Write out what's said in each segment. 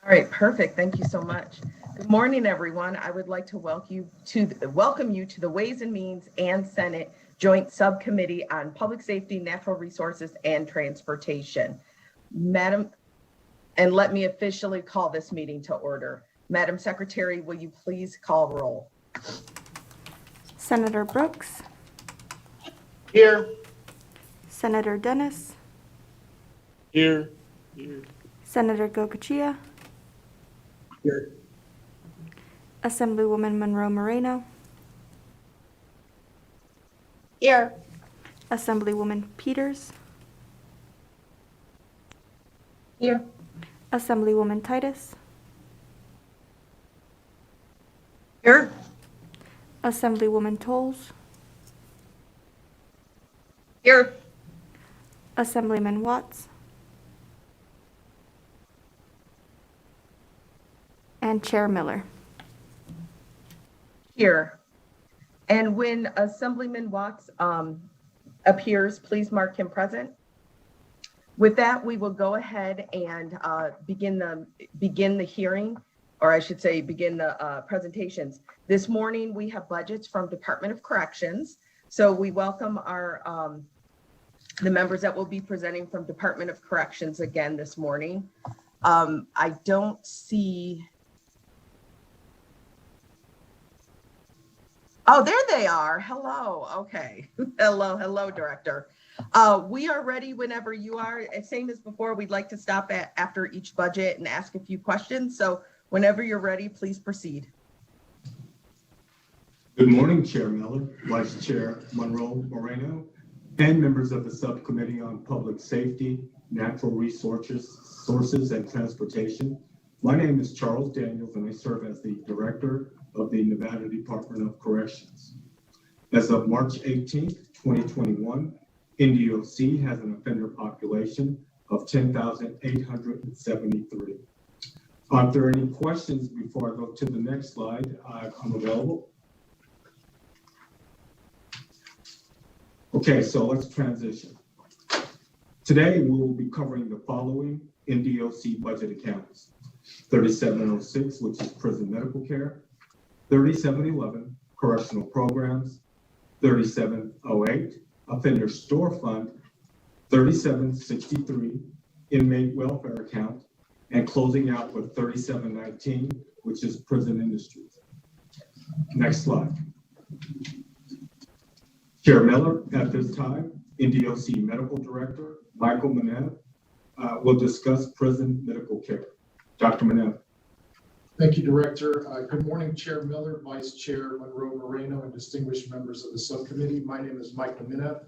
All right, perfect. Thank you so much. Good morning, everyone. I would like to welcome you to the Ways and Means and Senate Joint Subcommittee on Public Safety, Natural Resources, and Transportation. And let me officially call this meeting to order. Madam Secretary, will you please call roll? Senator Brooks, Here. Senator Dennis, Here. Senator Gokachia, Here. Assemblywoman Monroe Moreno, Here. Assemblywoman Peters, Here. Assemblywoman Titus, Here. Assemblywoman Tolles, Here. Assemblyman Watts, and Chair Miller. Here. And when Assemblyman Watts appears, please mark him present. With that, we will go ahead and begin the hearing, or I should say begin the presentations. This morning, we have budgets from Department of Corrections. So we welcome the members that will be presenting from Department of Corrections again this morning. I don't see. Oh, there they are. Hello. Okay. Hello, Director. We are ready whenever you are. Same as before, we'd like to stop after each budget and ask a few questions. So whenever you're ready, please proceed. Good morning, Chair Miller, Vice Chair Monroe Moreno, and members of the Subcommittee on Public Safety, Natural Resources, and Transportation. My name is Charles Daniels, and I serve as the Director of the Nevada Department of Corrections. As of March 18th, 2021, NDOC has an offender population of 10,873. If there are any questions before I go to the next slide, I'm available. Okay, so let's transition. Today, we will be covering the following NDOC budget accounts: 3706, which is prison medical care; 3711, Correctional Programs; 3708, Offender Store Fund; 3763, Inmate Welfare Account; and closing out with 3719, which is Prison Industries. Next slide. Chair Miller, at this time, NDOC Medical Director Michael Manev will discuss prison medical care. Dr. Manev. Thank you, Director. Good morning, Chair Miller, Vice Chair Monroe Moreno, and distinguished members of the subcommittee. My name is Mike Minev,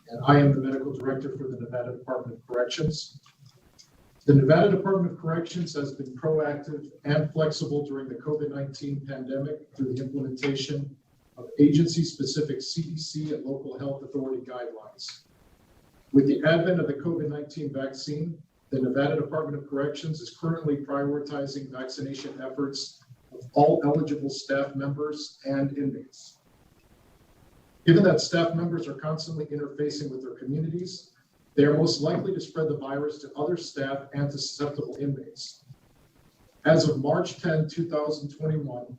and I am the Medical Director for the Nevada Department of Corrections. The Nevada Department of Corrections has been proactive and flexible during the COVID-19 pandemic through the implementation of agency-specific CDC and local health authority guidelines. With the advent of the COVID-19 vaccine, the Nevada Department of Corrections is currently prioritizing vaccination efforts of all eligible staff members and inmates. Given that staff members are constantly interfacing with their communities, they are most likely to spread the virus to other staff and to susceptible inmates. As of March 10, 2021,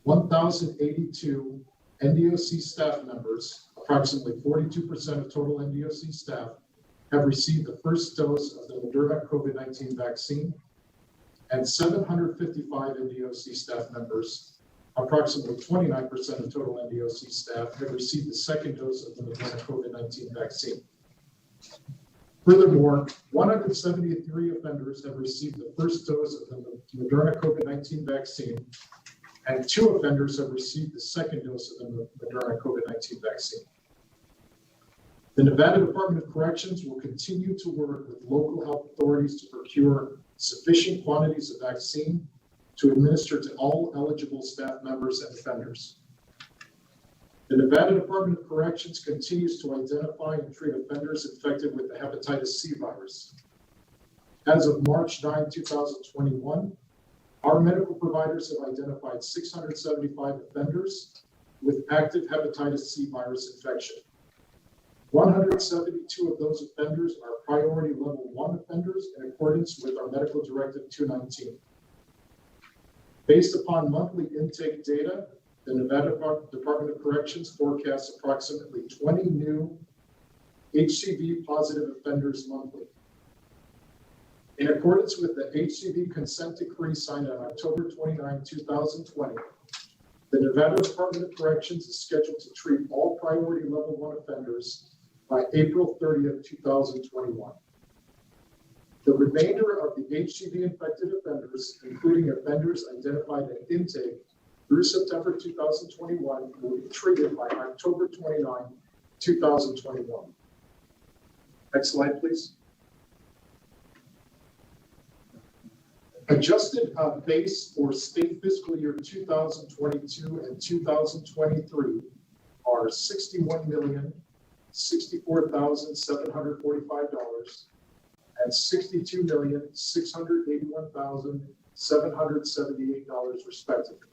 1,082 NDOC staff members, approximately 42% of total NDOC staff, have received the first dose of the Moderna COVID-19 vaccine, and 755 NDOC staff members, approximately 29% of total NDOC staff, have received the second dose of the Moderna COVID-19 vaccine. Furthermore, 173 offenders have received the first dose of the Moderna COVID-19 vaccine, and 2 offenders have received the second dose of the Moderna COVID-19 vaccine. The Nevada Department of Corrections will continue to work with local health authorities to procure sufficient quantities of vaccine to administer to all eligible staff members and offenders. The Nevada Department of Corrections continues to identify and treat offenders infected with the hepatitis C virus. As of March 9, 2021, our medical providers have identified 675 offenders with active hepatitis C virus infection. 172 of those offenders are priority level 1 offenders in accordance with our Medical Directive 219. Based upon monthly intake data, the Nevada Department of Corrections forecasts approximately 20 new HCV positive offenders monthly. In accordance with the HCV consent decree signed on October 29, 2020, the Nevada Department of Corrections is scheduled to treat all priority level 1 offenders by April 30th, 2021. The remainder of the HCV infected offenders, including offenders identified at intake through September 2021, will be treated by October 29, 2021. Next slide, please. Adjusted base for state fiscal year 2022 and 2023 are $61,064,745 and $62,681,778 respectively.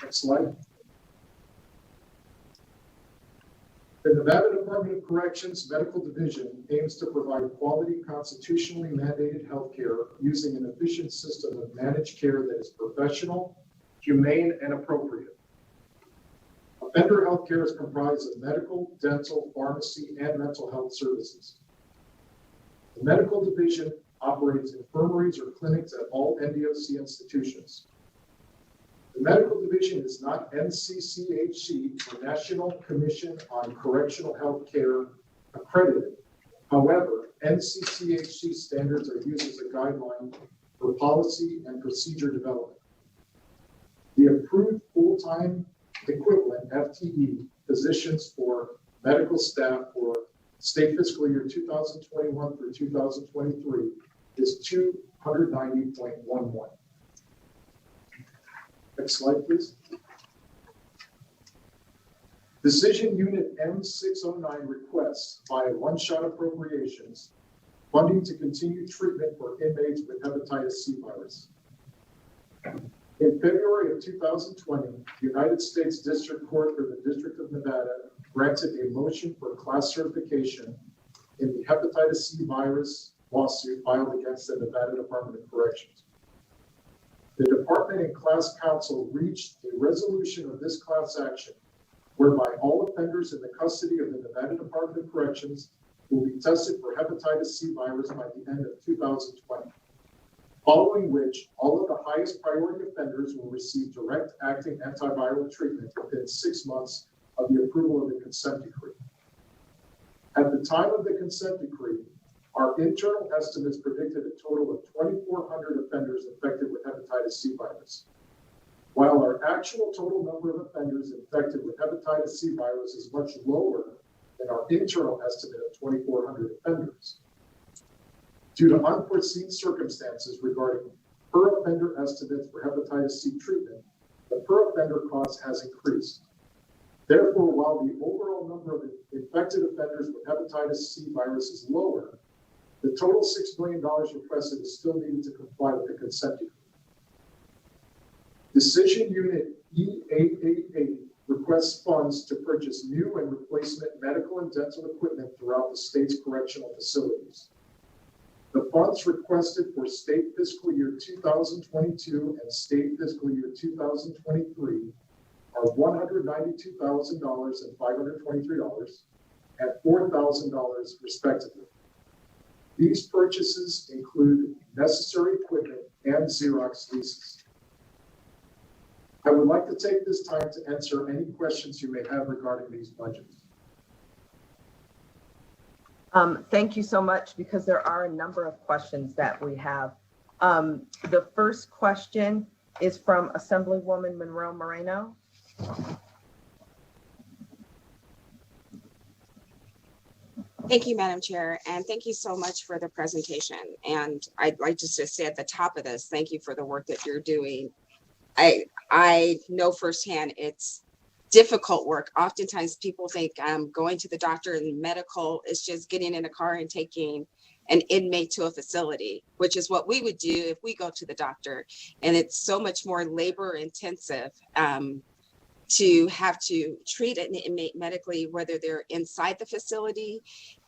Next slide. The Nevada Department of Corrections Medical Division aims to provide quality, constitutionally mandated health care using an efficient system of managed care that is professional, humane, and appropriate. Offender health care is comprised of medical, dental, pharmacy, and mental health services. The Medical Division operates infirmaries or clinics at all NDOC institutions. The Medical Division is not NCCHC, or National Commission on Correctional Health Care, accredited. However, NCCHC standards are used as a guideline for policy and procedure development. The approved full-time equivalent FTE positions for medical staff for state fiscal year 2021 through 2023 is 290.11. Next slide, please. Decision Unit M609 requests via one-shot appropriations funding to continue treatment for inmates with hepatitis C virus. In February of 2020, the United States District Court for the District of Nevada granted a motion for class certification in the hepatitis C virus lawsuit filed against the Nevada Department of Corrections. The department and class counsel reached a resolution of this class action whereby all offenders in the custody of the Nevada Department of Corrections will be tested for hepatitis C virus by the end of 2020, following which all of the highest priority offenders will receive direct acting antiviral treatment within 6 months of the approval of the consent decree. At the time of the consent decree, our internal estimates predicted a total of 2,400 offenders infected with hepatitis C virus, while our actual total number of offenders infected with hepatitis C virus is much lower than our internal estimate of 2,400 offenders. Due to unforeseen circumstances regarding per offender estimates for hepatitis C treatment, the per offender cost has increased. Therefore, while the overall number of infected offenders with hepatitis C virus is lower, the total $6 million requested is still needed to comply with the consent decree. Decision Unit E888 requests funds to purchase new and replacement medical and dental equipment throughout the state's correctional facilities. The funds requested for state fiscal year 2022 and state fiscal year 2023 are $192,000 and $523 and $4,000 respectively. These purchases include necessary equipment and Xerox leases. I would like to take this time to answer any questions you may have regarding these budgets. Thank you so much, because there are a number of questions that we have. The first question is from Assemblywoman Monroe Moreno. Thank you, Madam Chair, and thank you so much for the presentation. And I'd like to just say at the top of this, thank you for the work that you're doing. I know firsthand it's difficult work. Oftentimes people think going to the doctor and medical is just getting in a car and taking an inmate to a facility, which is what we would do if we go to the doctor. And it's so much more labor intensive. to have to treat an inmate medically, whether they're inside the facility,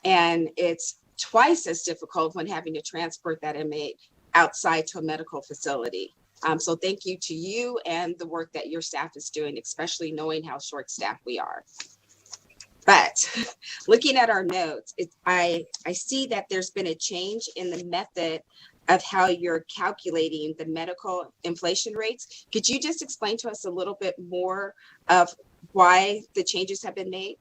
and it's twice as difficult when having to transport that inmate outside to a medical facility. So thank you to you and the work that your staff is doing, especially knowing how short-staffed we are. But looking at our notes, I see that there's been a change in the method of how you're calculating the medical inflation rates. Could you just explain to us a little bit more of why the changes have been made?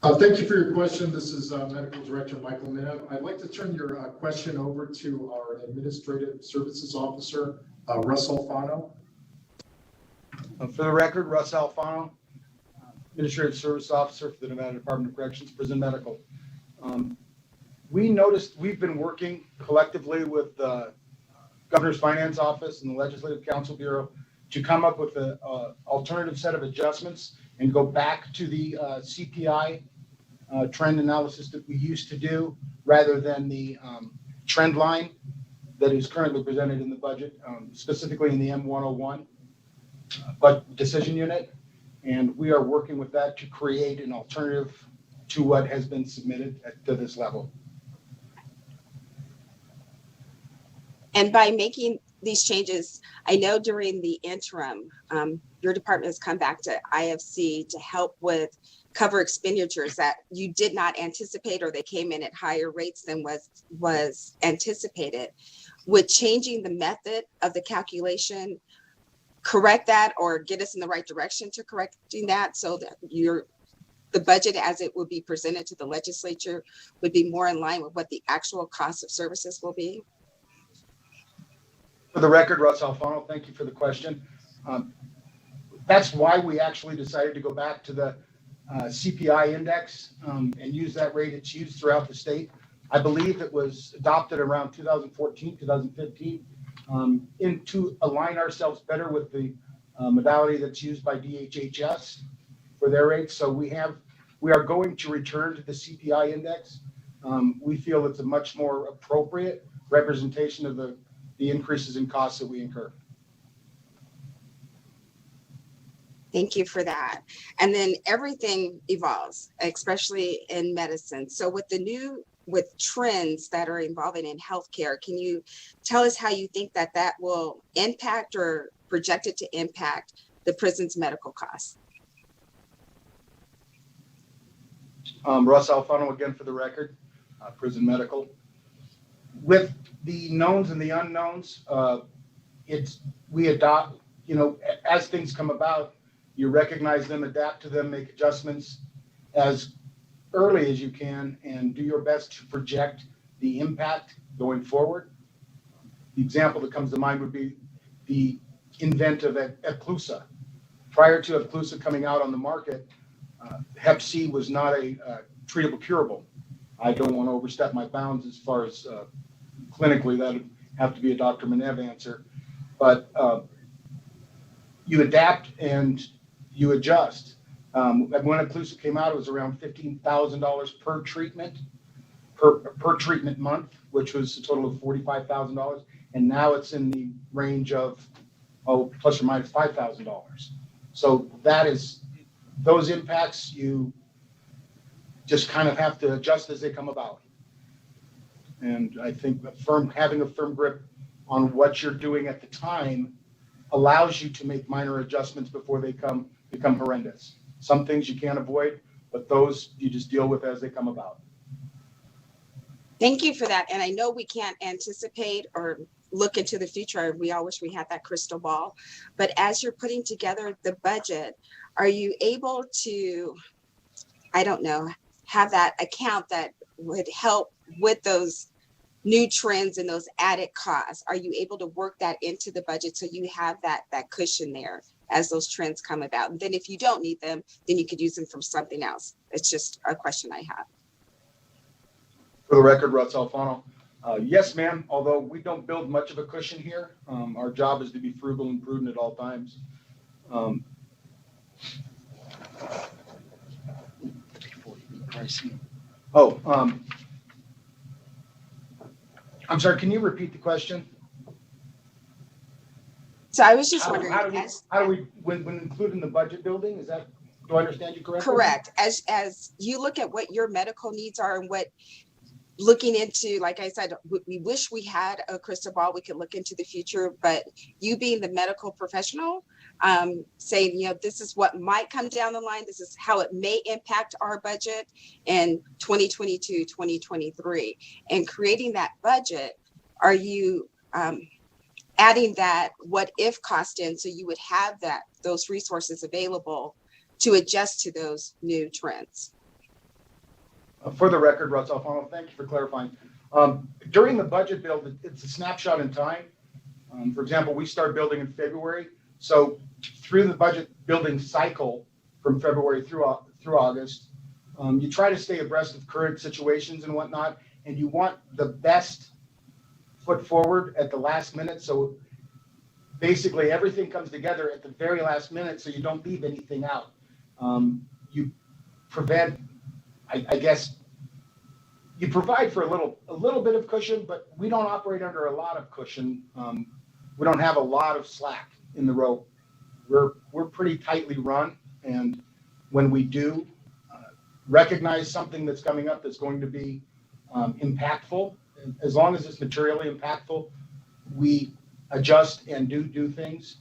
Thank you for your question. This is Medical Director Michael Minev. I'd like to turn your question over to our Administrative Services Officer, Russ Alfano. For the record, Russ Alfano, Administrative Service Officer for the Nevada Department of Corrections, Prison Medical. We noticed we've been working collectively with the Governor's Finance Office and the Legislative Council Bureau to come up with an alternative set of adjustments and go back to the CPI trend analysis that we used to do, rather than the trend line that is currently presented in the budget, specifically in the M101 but decision unit. And we are working with that to create an alternative to what has been submitted to this level. And by making these changes, I know during the interim, your department has come back to IFC to help with cover expenditures that you did not anticipate, or they came in at higher rates than was anticipated. Would changing the method of the calculation correct that, or get us in the right direction to correcting that, so that the budget as it will be presented to the legislature would be more in line with what the actual cost of services will be? For the record, Russ Alfano, thank you for the question. That's why we actually decided to go back to the CPI index and use that rate. It's used throughout the state. I believe it was adopted around 2014, 2015, to align ourselves better with the modality that's used by DHHS for their rates. So we are going to return to the CPI index. We feel it's a much more appropriate representation of the increases in costs that we incur. Thank you for that. And then everything evolves, especially in medicine. So with trends that are evolving in healthcare, can you tell us how you think that will impact or projected to impact the prison's medical costs? Russ Alfano again for the record, Prison Medical. With the knowns and the unknowns, we adopt, as things come about, you recognize them, adapt to them, make adjustments as early as you can, and do your best to project the impact going forward. The example that comes to mind would be the invent of Epclusa. Prior to Epclusa coming out on the market, Hep C was not a treatable curable. I don't want to overstep my bounds as far as clinically, that would have to be a Dr. Minev answer. But you adapt and you adjust. When Epclusa came out, it was around $15,000 per treatment, per treatment month, which was a total of $45,000. And now it's in the range of, plus or minus $5,000. So those impacts, you just kind of have to adjust as they come about. And I think having a firm grip on what you're doing at the time allows you to make minor adjustments before they become horrendous. Some things you can't avoid, but those you just deal with as they come about. Thank you for that. And I know we can't anticipate or look into the future. We all wish we had that crystal ball. But as you're putting together the budget, are you able to, have that account that would help with those new trends and those added costs? Are you able to work that into the budget so you have that cushion there as those trends come about? And then if you don't need them, then you could use them for something else. It's just a question I have. For the record, Russ Alfano, yes, ma'am. Although we don't build much of a cushion here, our job is to be frugal and prudent at all times. I'm sorry, can you repeat the question? So I was just How wondering, do we, when including the budget building, do I understand you correctly? correct, as you look at what your medical needs are and what looking into, like I said, we wish we had a crystal ball, we could look into the future, but you being the medical professional, saying, this is what might come down the line, this is how it may impact our budget in 2022, 2023, and creating that budget, are you adding that what if cost in so you would have those resources available to adjust to those new trends? For the record, Russ Alfano, thank you for clarifying. During the budget build, it's a snapshot in time. For example, we start building in February. So through the budget building cycle from February through August, you try to stay abreast of current situations and whatnot, and you want the best foot forward at the last minute. So basically everything comes together at the very last minute so you don't leave anything out. You prevent, I guess, you provide for a little bit of cushion, but we don't operate under a lot of cushion. We don't have a lot of slack in the rope. We're pretty tightly run, and when we do recognize something that's coming up that's going to be impactful, as long as it's materially impactful, we adjust and do things.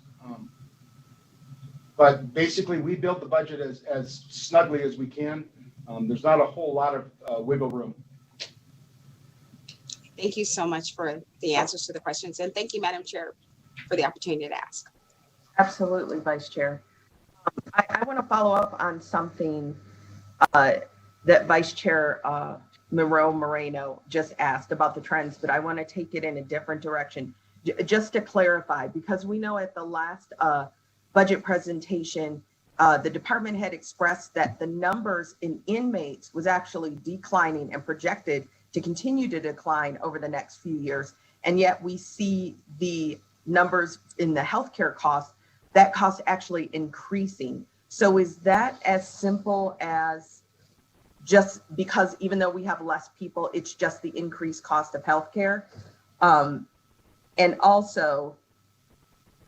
But basically, we build the budget as snugly as we can. There's not a whole lot of wiggle room. Thank you so much for the answers to the questions. And thank you, Madam Chair, for the opportunity to ask. Absolutely, Vice Chair. I want to follow up on something that Vice Chair Monroe Moreno just asked about the trends, but I want to take it in a different direction. Just to clarify, because we know at the last budget presentation, the department had expressed that the numbers in inmates was actually declining and projected to continue to decline over the next few years. And yet we see the numbers in the healthcare costs, that cost actually increasing. So is that as simple as just because even though we have less people, it's just the increased cost of healthcare? And also,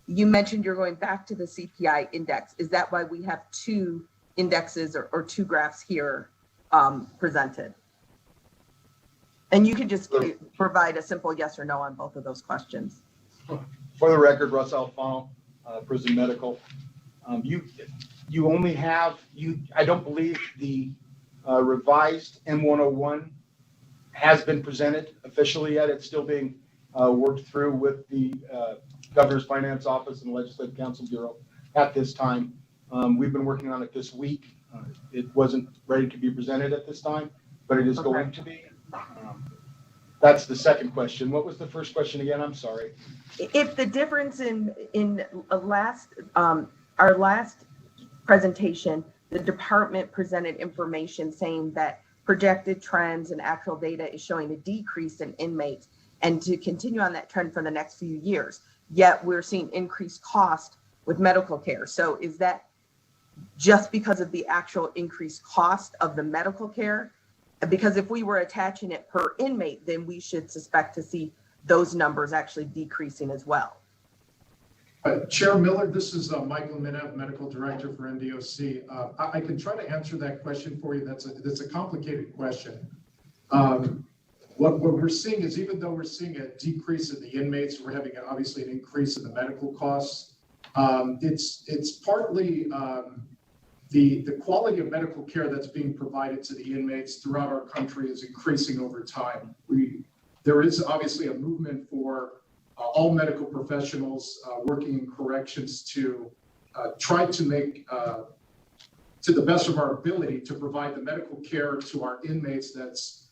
you mentioned you're going back to the CPI index. Is that why we have two indexes or two graphs here presented? And you can just provide a simple yes or no on both of those questions. For the record, Russ Alfano, Prison Medical. You only have, I don't believe the revised M101 has been presented officially yet. It's still being worked through with the Governor's Finance Office and the Legislative Council Bureau at this time. We've been working on it this week. It wasn't ready to be presented at this time, but it is going to be. That's the second question. What was the first question again? I'm sorry. If the difference in our last presentation, the department presented information saying that projected trends and actual data is showing a decrease in inmates and to continue on that trend for the next few years. Yet we're seeing increased cost with medical care. So is that just because of the actual increased cost of the medical care? Because if we were attaching it per inmate, then we should suspect to see those numbers actually decreasing as well. Chair Miller, this is Michael Minev, Medical Director for NDOC. I can try to answer that question for you. That's a complicated question. What we're seeing is even though we're seeing a decrease in the inmates, we're having obviously an increase in the medical costs. It's partly the quality of medical care that's being provided to the inmates throughout our country is increasing over time. There is obviously a movement for all medical professionals working in corrections to try to make, to the best of our ability, to provide the medical care to our inmates that's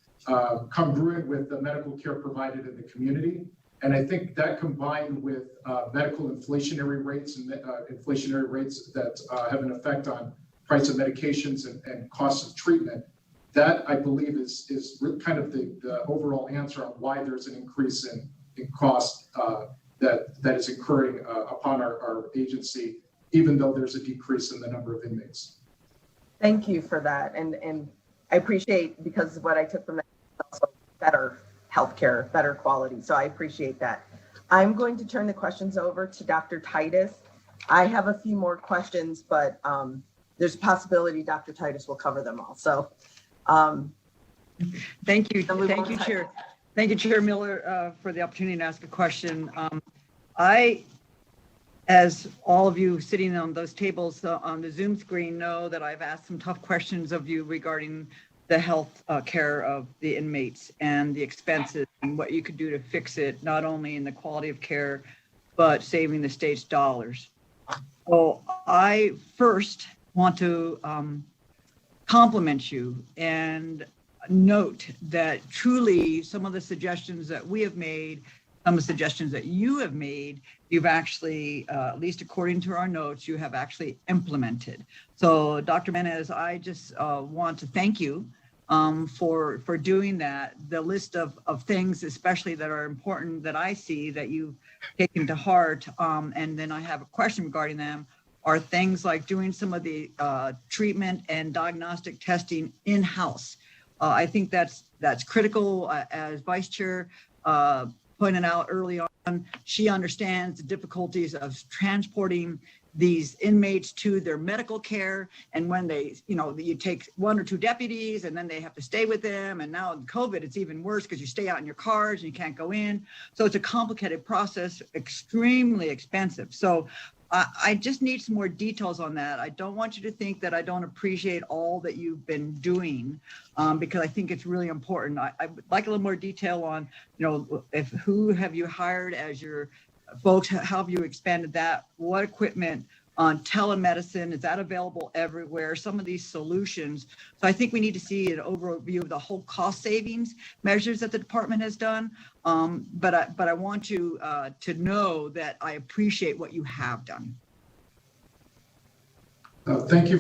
congruent with the medical care provided in the community. And I think that combined with medical inflationary rates and inflationary rates that have an effect on price of medications and costs of treatment, that I believe is kind of the overall answer on why there's an increase in cost that is occurring upon our agency, even though there's a decrease in the number of inmates. Thank you for that. And I appreciate, because what I took from that is also better healthcare, better quality. So I appreciate that. I'm going to turn the questions over to Dr. Titus. I have a few more questions, but there's a possibility Dr. Titus will cover them all. So Thank you. Assemblywoman Thank you, Titus. Chair. Thank you, Chair Miller, for the opportunity to ask a question. I, as all of you sitting on those tables on the Zoom screen, know that I've asked some tough questions of you regarding the health care of the inmates and the expenses and what you could do to fix it, not only in the quality of care, but saving the state's dollars. So I first want to compliment you and note that truly some of the suggestions that we have made, some of the suggestions that you have made, you've actually, at least according to our notes, you have actually implemented. So Dr. Menez, I just want to thank you for doing that. The list of things, especially that are important that I see that you've taken to heart, and then I have a question regarding them, are things like doing some of the treatment and diagnostic testing in-house. I think that's critical. As Vice Chair pointed out early on, she understands the difficulties of transporting these inmates to their medical care. And when they, you take 1 or 2 deputies and then they have to stay with them. And now in COVID, it's even worse because you stay out in your cars and you can't go in. So it's a complicated process, extremely expensive. So I just need some more details on that. I don't want you to think that I don't appreciate all that you've been doing, because I think it's really important. I would like a little more detail on, who have you hired as your folks? How have you expanded that? What equipment on telemedicine? Is that available everywhere? Some of these solutions. So I think we need to see an overview of the whole cost savings measures that the department has done. But I want you to know that I appreciate what you have done. Thank you,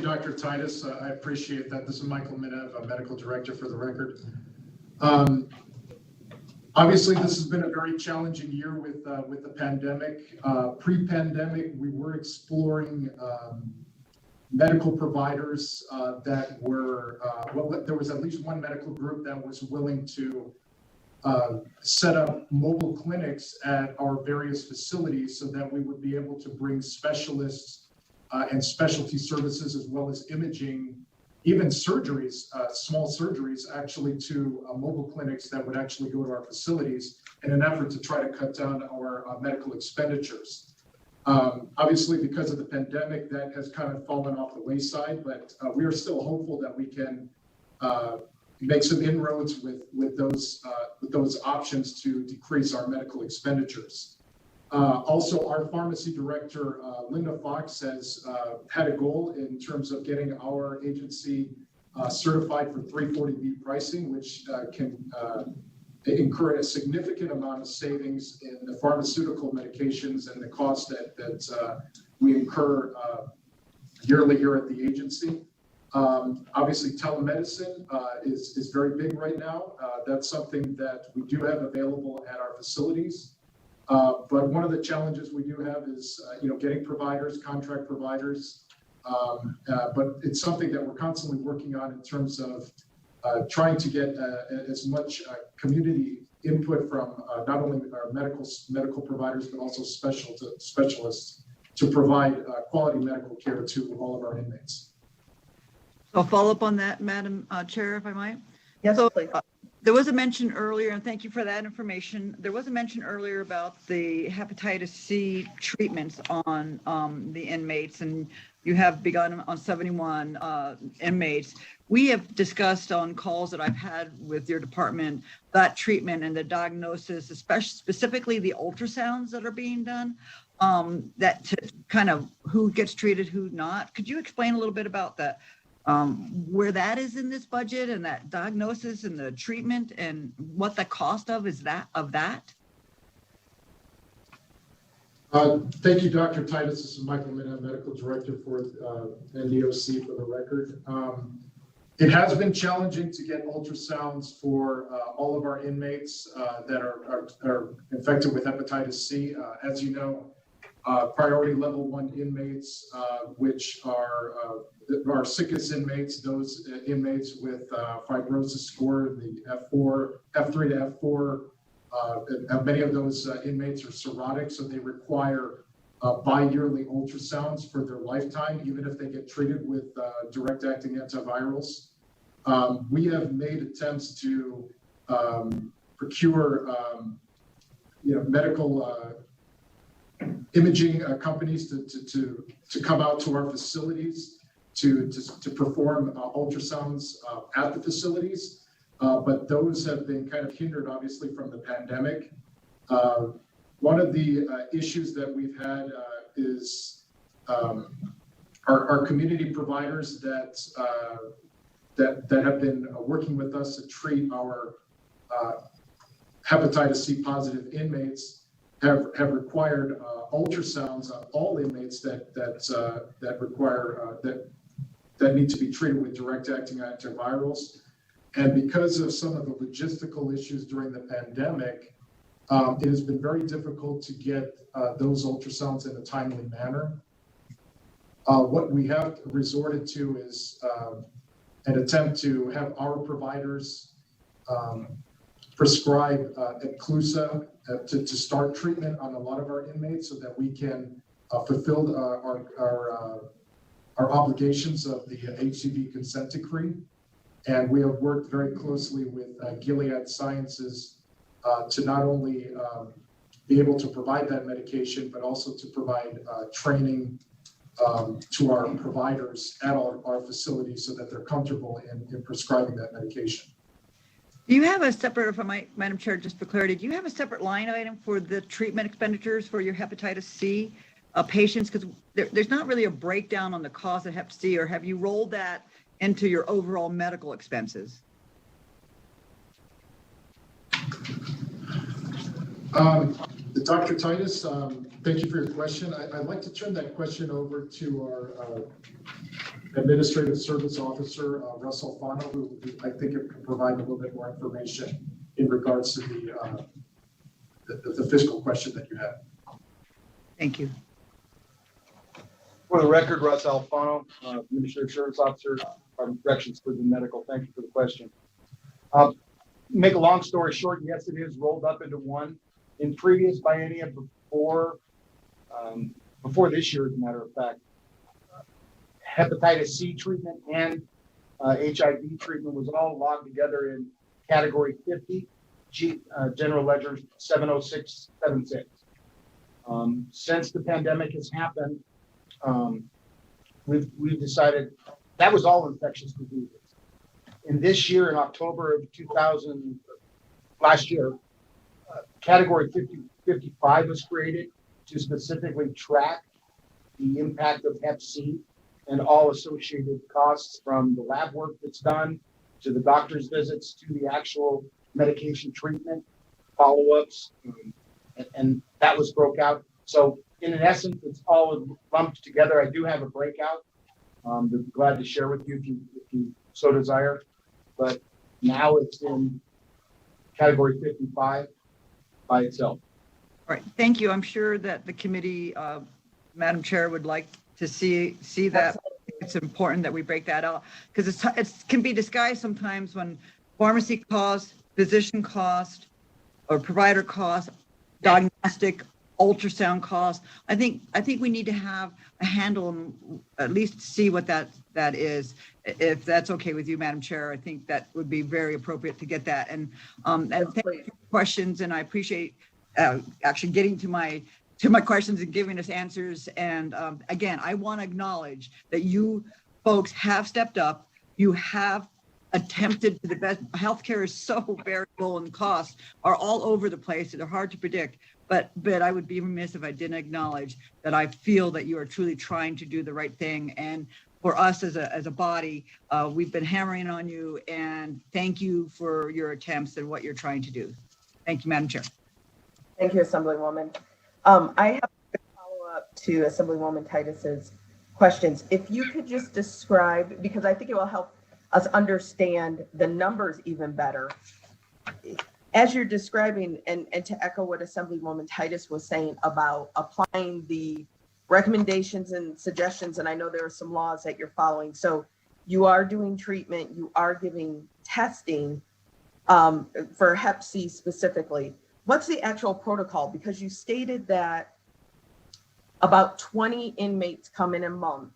Dr. Titus. I appreciate that. This is Michael Minev, a medical director for the record. Obviously, this has been a very challenging year with the pandemic. Pre-pandemic, we were exploring medical providers that were, there was at least one medical group that was willing to set up mobile clinics at our various facilities so that we would be able to bring specialists and specialty services as well as imaging, even surgeries, small surgeries, actually to mobile clinics that would actually go to our facilities in an effort to try to cut down our medical expenditures. Obviously, because of the pandemic, that has kind of fallen off the wayside, but we are still hopeful that we can make some inroads with those options to decrease our medical expenditures. Also, our pharmacy director, Linda Fox, has had a goal in terms of getting our agency certified for 340B pricing, which can incur a significant amount of savings in the pharmaceutical medications and the cost that we incur yearly here at the agency. Obviously, telemedicine is very big right now. That's something that we do have available at our facilities. But one of the challenges we do have is, getting providers, contract providers. But it's something that we're constantly working on in terms of trying to get as much community input from not only our medical providers, but also specialists to provide quality medical care to all of our inmates. So I'll follow up on that, Madam Chair, if I might. Yes, So, please. There was a mention earlier, and thank you for that information. There was a mention earlier about the hepatitis C treatments on the inmates, and you have begun on 71 inmates. We have discussed on calls that I've had with your department that treatment and the diagnosis, especially specifically the ultrasounds that are being done, that to kind of who gets treated, who not. Could you explain a little bit about that? Where that is in this budget and that diagnosis and the treatment and what the cost of that? Thank you, Dr. Titus. This is Michael Mina, Medical Director for NDOC for the record. It has been challenging to get ultrasounds for all of our inmates that are infected with hepatitis C. As you know, priority level 1 inmates, which are our sickest inmates, those inmates with fibrosis score, the F3 to F4 And many of those inmates are cirrhotic, so they require bi-yearly ultrasounds for their lifetime, even if they get treated with direct-acting antivirals. We have made attempts to procure, medical imaging companies to come out to our facilities to perform ultrasounds at the facilities, but those have been kind of hindered, obviously, from the pandemic. One of the issues that we've had is our community providers that have been working with us to treat our hepatitis C positive inmates have required ultrasounds on all inmates that require that need to be treated with direct-acting antivirals. And because of some of the logistical issues during the pandemic, it has been very difficult to get those ultrasounds in a timely manner. What we have resorted to is an attempt to have our providers prescribe Eclusa to start treatment on a lot of our inmates so that we can fulfill our obligations of the HCV consent decree. And we have worked very closely with Gilead Sciences to not only be able to provide that medication, but also to provide training to our providers at our facilities so that they're comfortable in prescribing that medication. Do you have a separate, if I might, Madam Chair, just for clarity, do you have a separate line item for the treatment expenditures for your hepatitis C patients? Because there's not really a breakdown on the cost of hep C, or have you rolled that into your overall medical expenses? Dr. Titus, thank you for your question. I'd like to turn that question over to our Administrative Service Officer, Russ Alfano, who I think can provide a little bit more information in regards to the fiscal question that you had. Thank you. For the record, Russ Alfano, Administrative Service Officer, Corrections for the Medical. Thank you for the question. Make a long story short, yes, it is rolled up into one. In previous biennia before this year, as a matter of fact, hepatitis C treatment and HIV treatment was all logged together in category 50, General Ledger 70676. Since the pandemic has happened, we've decided that was all infectious diseases. In this year, in October of last year, category 55 was created to specifically track the impact of hep C and all associated costs, from the lab work that's done to the doctor's visits to the actual medication treatment, follow-ups, and that was broke out. So in essence, it's all lumped together. I do have a breakout. I'd be glad to share with you if you so desire. But now it's in category 55 by itself. All right, thank you. I'm sure that the committee, Madam Chair, would like to see that. It's important that we break that out, because it can be disguised sometimes when pharmacy cost, physician cost, or provider cost, diagnostic, ultrasound cost. I think we need to have a handle and at least see what that is. If that's okay with you, Madam Chair, I think that would be very appropriate to get that. And thank you for your questions, and I appreciate actually getting to my questions and giving us answers. And again, I want to acknowledge that you folks have stepped up. You have attempted to the best. Healthcare is so variable, and costs are all over the place. They're hard to predict. But I would be remiss if I didn't acknowledge that I feel that you are truly trying to do the right thing. And for us as a body, we've been hammering on you, and thank you for your attempts and what you're trying to do. Thank you, Madam Chair. Thank you, Assemblywoman. I have a follow-up to Assemblywoman Titus's questions. If you could just describe, because I think it will help us understand the numbers even better. As you're describing, and to echo what Assemblywoman Titus was saying about applying the recommendations and suggestions, and I know there are some laws that you're following. So you are doing treatment, you are giving testing for hep C specifically. what's the actual protocol? Because you stated that about 20 inmates come in a month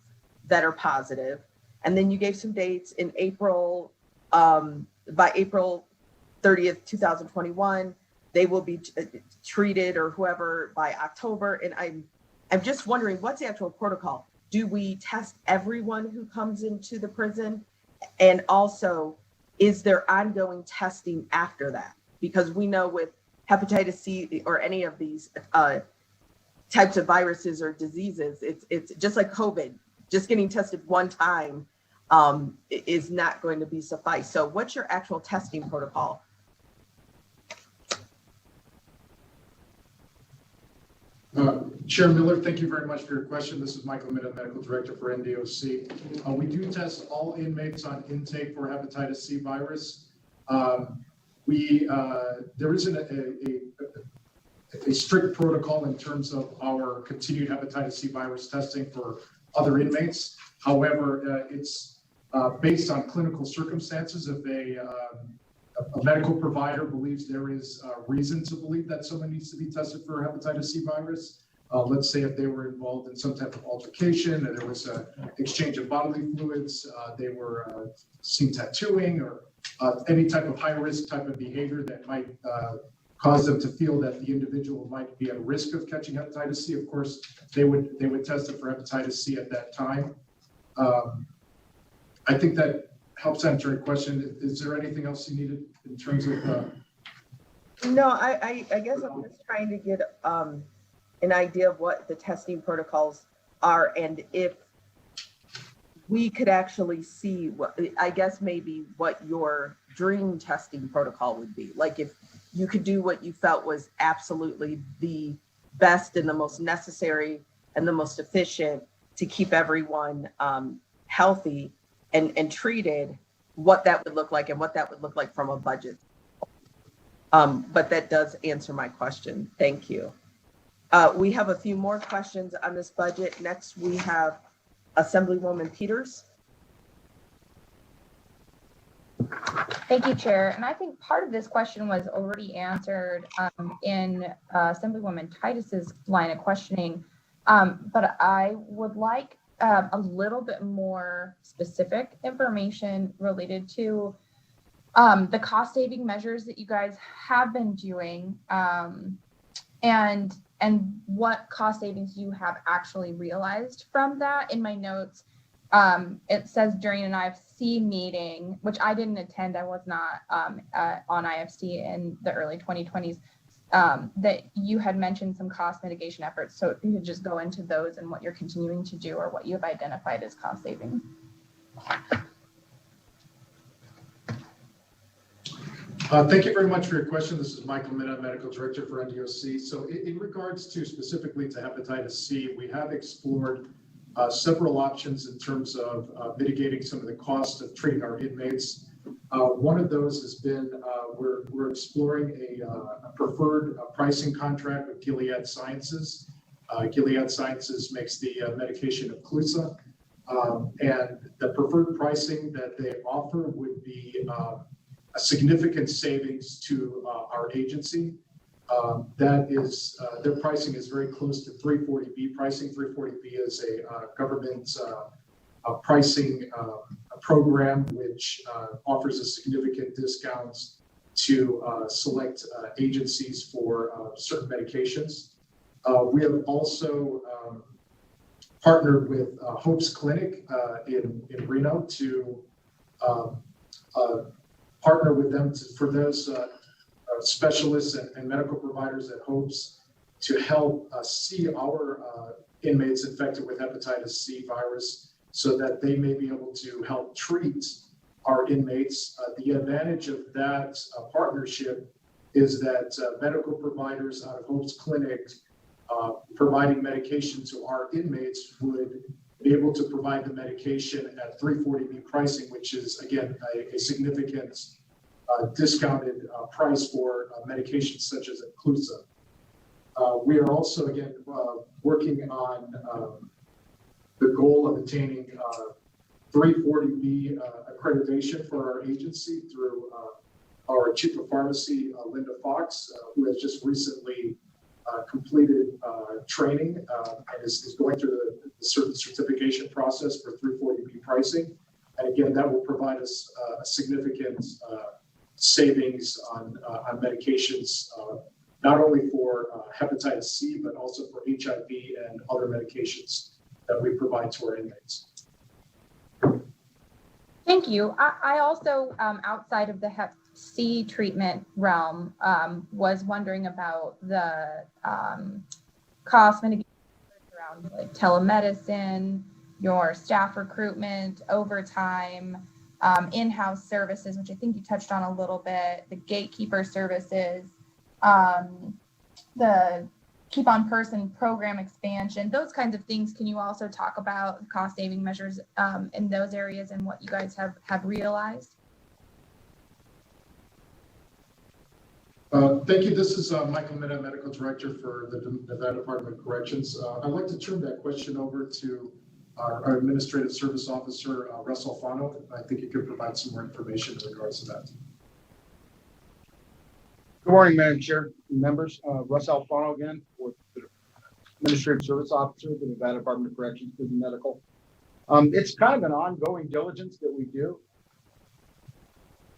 that are positive, and then you gave some dates in April, by April 30th, 2021, they will be treated, or whoever, by October. And I'm just wondering, what's the actual protocol? Do we test everyone who comes into the prison? And also, is there ongoing testing after that? Because we know with hepatitis C or any of these types of viruses or diseases, it's just like COVID. Just getting tested one time is not going to be suffice. So what's your actual testing protocol? Chair Miller, thank you very much for your question. This is Michael Minna, Medical Director for NDOC. We do test all inmates on intake for hepatitis C virus. There isn't a strict protocol in terms of our continued hepatitis C virus testing for other inmates. However, it's based on clinical circumstances. If a medical provider believes there is reason to believe that someone needs to be tested for hepatitis C virus, let's say if they were involved in some type of altercation, and there was an exchange of bodily fluids, they were seen tattooing, or any type of high-risk type of behavior that might cause them to feel that the individual might be at risk of catching hepatitis C. Of course, they would test it for hepatitis C at that time. I think that helps answer your question. Is there anything else you needed in terms of? No, I guess I'm just trying to get an idea of what the testing protocols are, and if we could actually see what, I guess maybe what your dream testing protocol would be. Like if you could do what you felt was absolutely the best and the most necessary and the most efficient to keep everyone healthy and treated, what that would look like and what that would look like from a budget. But that does answer my question. Thank you. We have a few more questions on this budget. Next, we have Assemblywoman Peters. Thank you, Chair. And I think part of this question was already answered in Assemblywoman Titus's line of questioning. But I would like a little bit more specific information related to the cost saving measures that you guys have been doing, and what cost savings you have actually realized from that. In my notes, it says during an IFC meeting, which I didn't attend, I was not on IFC in the early 2020s, that you had mentioned some cost mitigation efforts. So if you could just go into those and what you're continuing to do or what you have identified as cost savings. Thank you very much for your question. This is Michael Minna, Medical Director for NDOC. So in regards to specifically to hepatitis C, we have explored several options in terms of mitigating some of the costs of treating our inmates. One of those has been we're exploring a preferred pricing contract with Gilead Sciences. Gilead Sciences makes the medication of Epclusa, and the preferred pricing that they offer would be a significant savings to our agency. That is, their pricing is very close to 340B pricing. 340B is a government pricing program which offers a significant discounts to select agencies for certain medications. We have also partnered with Hope's Clinic in Reno to partner with them for those specialists and medical providers at Hope's to help see our inmates infected with hepatitis C virus so that they may be able to help treat our inmates. The advantage of that partnership is that medical providers out of Hope's Clinic providing medication to our inmates would be able to provide the medication at 340B pricing, which is, again, a significant discounted price for medications such as Epclusa. We are also, again, working on the goal of attaining 340B accreditation for our agency through our Chief of Pharmacy, Linda Fox, who has just recently completed training and is going through the certain certification process for 340B pricing. And again, that will provide us a significant savings on medications, not only for hepatitis C, but also for HIV and other medications that we provide to our inmates. Thank you. I also, outside of the Hep C treatment realm, was wondering about the cost mitigation around like telemedicine, your staff recruitment, overtime, in-house services, which I think you touched on a little bit, the gatekeeper services, the Keep on Person program expansion, those kinds of things. Can you also talk about cost saving measures in those areas and what you guys have realized? Thank you. This is Michael Minna, Medical Director for the Nevada Department of Corrections. I'd like to turn that question over to our Administrative Service Officer, Russ Alfano. I think he could provide some more information in regards to that. Good morning, Madam Chair and members. Russ Alfano again, for the Administrative Service Officer of the Nevada Department of Corrections, Prison Medical. It's kind of an ongoing diligence that we do.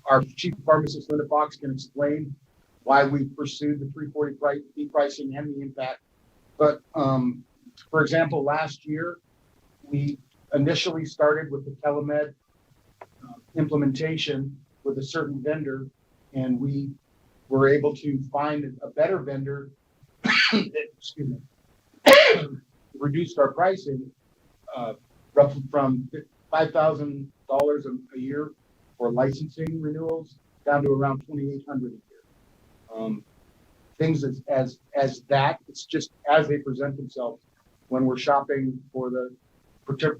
Our Chief Pharmacist, Linda Fox, can explain why we pursued the 340B pricing and the impact. But for example, last year, we initially started with the telemed implementation with a certain vendor, and we were able to find a better vendor excuse me, reduced our pricing roughly from $5,000 a year for licensing renewals down to around $2,800 a year. Things as that, it's just as they present themselves when we're shopping for the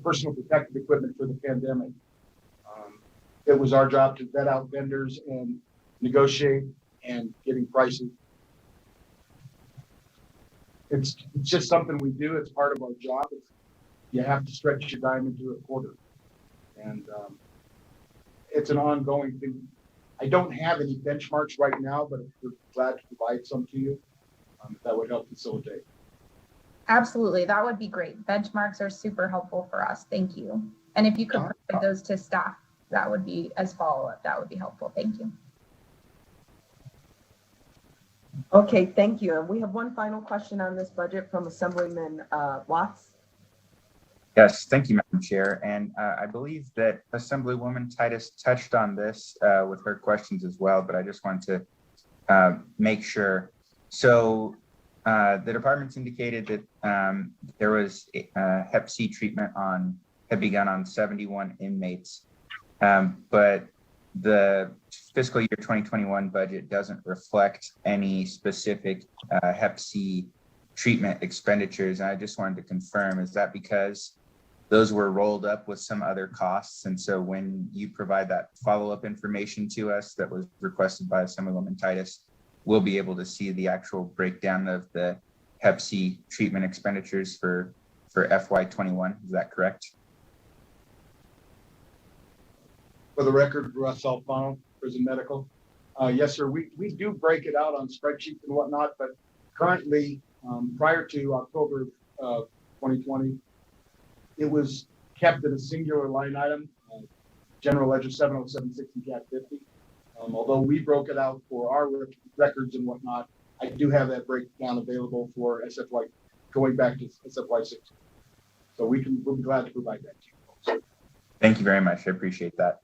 personal protective equipment for the pandemic. It was our job to vet out vendors and negotiate and getting prices. It's just something we do. It's part of our job. You have to stretch your dime into a quarter. And it's an ongoing thing. I don't have any benchmarks right now, but we're glad to provide some to you if that would help facilitate. Absolutely, that would be great. Benchmarks are super helpful for us. Thank you. And if you could provide those to staff, that would be, as follow-up, that would be helpful. Thank you. Okay, thank you. And we have one final question on this budget from Assemblyman Watts. Yes, thank you, Madam Chair. And I believe that Assemblywoman Titus touched on this with her questions as well, but I just want to make sure. So the department's indicated that there was Hep C treatment had begun on 71 inmates, but the fiscal year 2021 budget doesn't reflect any specific Hep C treatment expenditures. And I just wanted to confirm, is that because those were rolled up with some other costs? And so when you provide that follow-up information to us that was requested by Assemblywoman Titus, we'll be able to see the actual breakdown of the Hep C treatment expenditures for FY21. Is that correct? For the record, Russ Alfano, Prison Medical. Yes, sir. We do break it out on spreadsheets and whatnot, but currently, prior to October of 2020, it was kept in a singular line item, General Ledger 70760 CAT 50. Although we broke it out for our records and whatnot, I do have that breakdown available for SFY going back to SFY 6. So we'll be glad to provide that to you. Thank you very much. I appreciate that.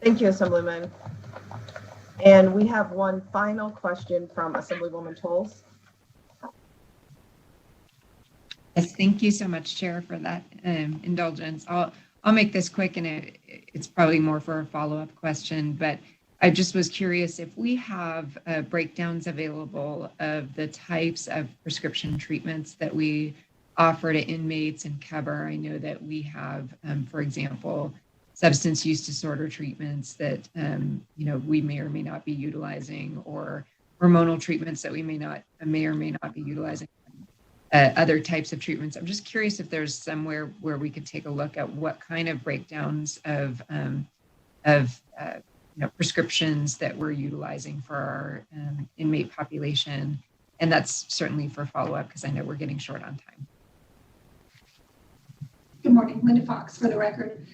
Thank you, Assemblyman. And we have one final question from Assemblywoman Tolles. Yes, thank you so much, Chair, for that indulgence. I'll make this quick, and it's probably more for a follow-up question, but I just was curious if we have breakdowns available of the types of prescription treatments that we offer to inmates in KEBR. I know that we have, for example, substance use disorder treatments that we may or may not be utilizing, or hormonal treatments that we may or may not be utilizing. Other types of treatments. I'm just curious if there's somewhere where we could take a look at what kind of breakdowns of of prescriptions that we're utilizing for our inmate population. And that's certainly for follow-up because I know we're getting short on time. Good morning, Linda Fox for the record.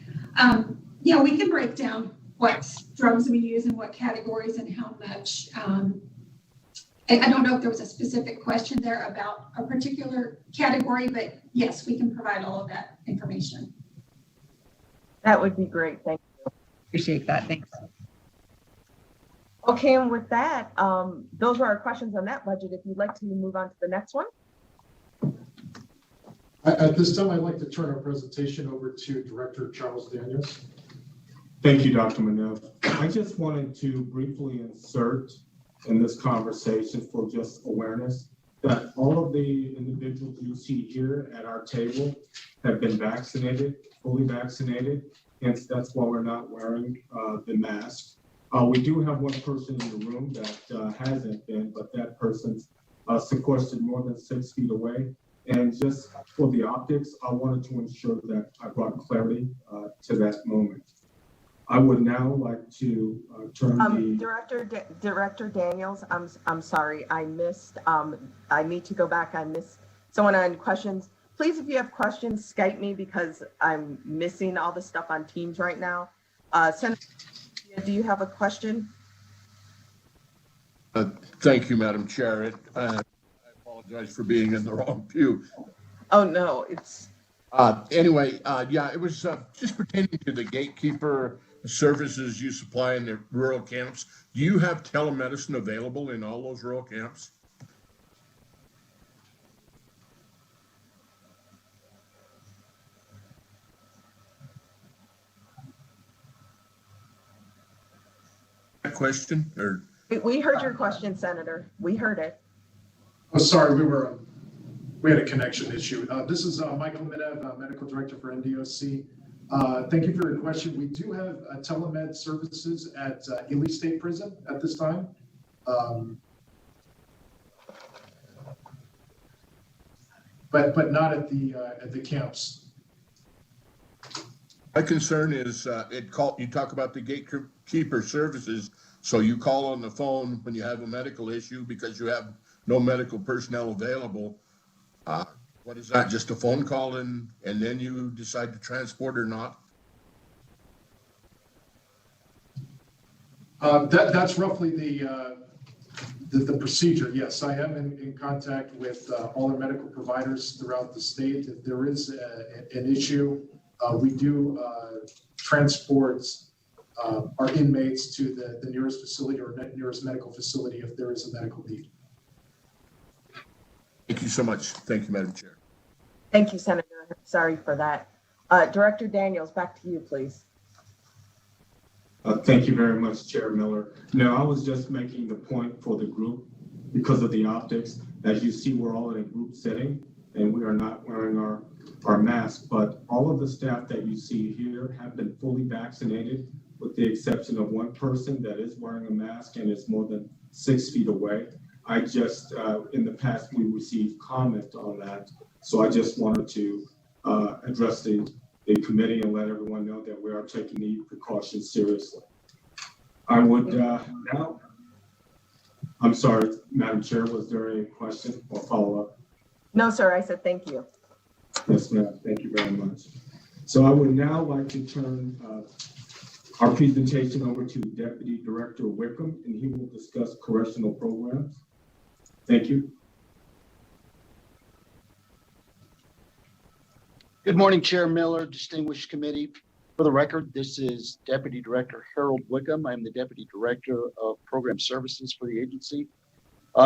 We can break down what drugs we use and what categories and how much. I don't know if there was a specific question there about a particular category, but yes, we can provide all of that information. That would be great. Thank you. Appreciate that. Thanks. Okay, and with that, those were our questions on that budget. If you'd like to move on to the next one. At this time, I'd like to turn our presentation over to Director Charles Daniels. Thank you, Dr. Manev. I just wanted to briefly insert in this conversation for just awareness that all of the individuals you see here at our table have been vaccinated, fully vaccinated, hence that's why we're not wearing the mask. We do have one person in the room that hasn't been, but that person's sequestered more than 6 feet away. And just for the optics, I wanted to ensure that I brought clarity to that moment. I would now like to turn Director Daniels, I'm sorry, I missed, I need to go back. I missed someone on questions. Please, if you have questions, Skype me because I'm missing all the stuff on Teams right now. Senator, do you have a question? Thank you, Madam Chair. I apologize for being in the wrong pew. Oh, no, it's... Anyway, it was just pertaining to the gatekeeper services you supply in the rural camps. Do you have telemedicine available in all those rural camps? Question or We heard your question, Senator. We heard it. Oh, sorry, we had a connection issue. This is Michael Minev, Medical Director for NDOC. Thank you for your question. We do have telemed services at Ely State Prison at this time. But not at the camps. My concern is you talk about the gatekeeper services. So you call on the phone when you have a medical issue because you have no medical personnel available. What is that? Just a phone call and then you decide to transport or not? That's roughly the procedure. Yes, I am in contact with all the medical providers throughout the state. If there is an issue, we do transport our inmates to the nearest facility or nearest medical facility if there is a medical need. Thank you so much. Thank you, Madam Chair. Thank you, Senator. Sorry for that. Director Daniels, back to you, please. Thank you very much, Chair Miller. No, I was just making the point for the group because of the optics. As you see, we're all in a group setting and we are not wearing our masks, but all of the staff that you see here have been fully vaccinated with the exception of one person that is wearing a mask and is more than 6 feet away. I just, in the past, we received comment on that. So I just wanted to address the committee and let everyone know that we are taking the precautions seriously. I would now, I'm sorry, Madam Chair, was there a question or follow-up? No, sir, I said thank you. Yes, ma'am, thank you very much. So I would now like to turn our presentation over to Deputy Director Wickham, and he will discuss correctional programs. Thank you. Good morning, Chair Miller, distinguished committee. For the record, this is Deputy Director Harold Wickham. I'm the Deputy Director of Program Services for the agency.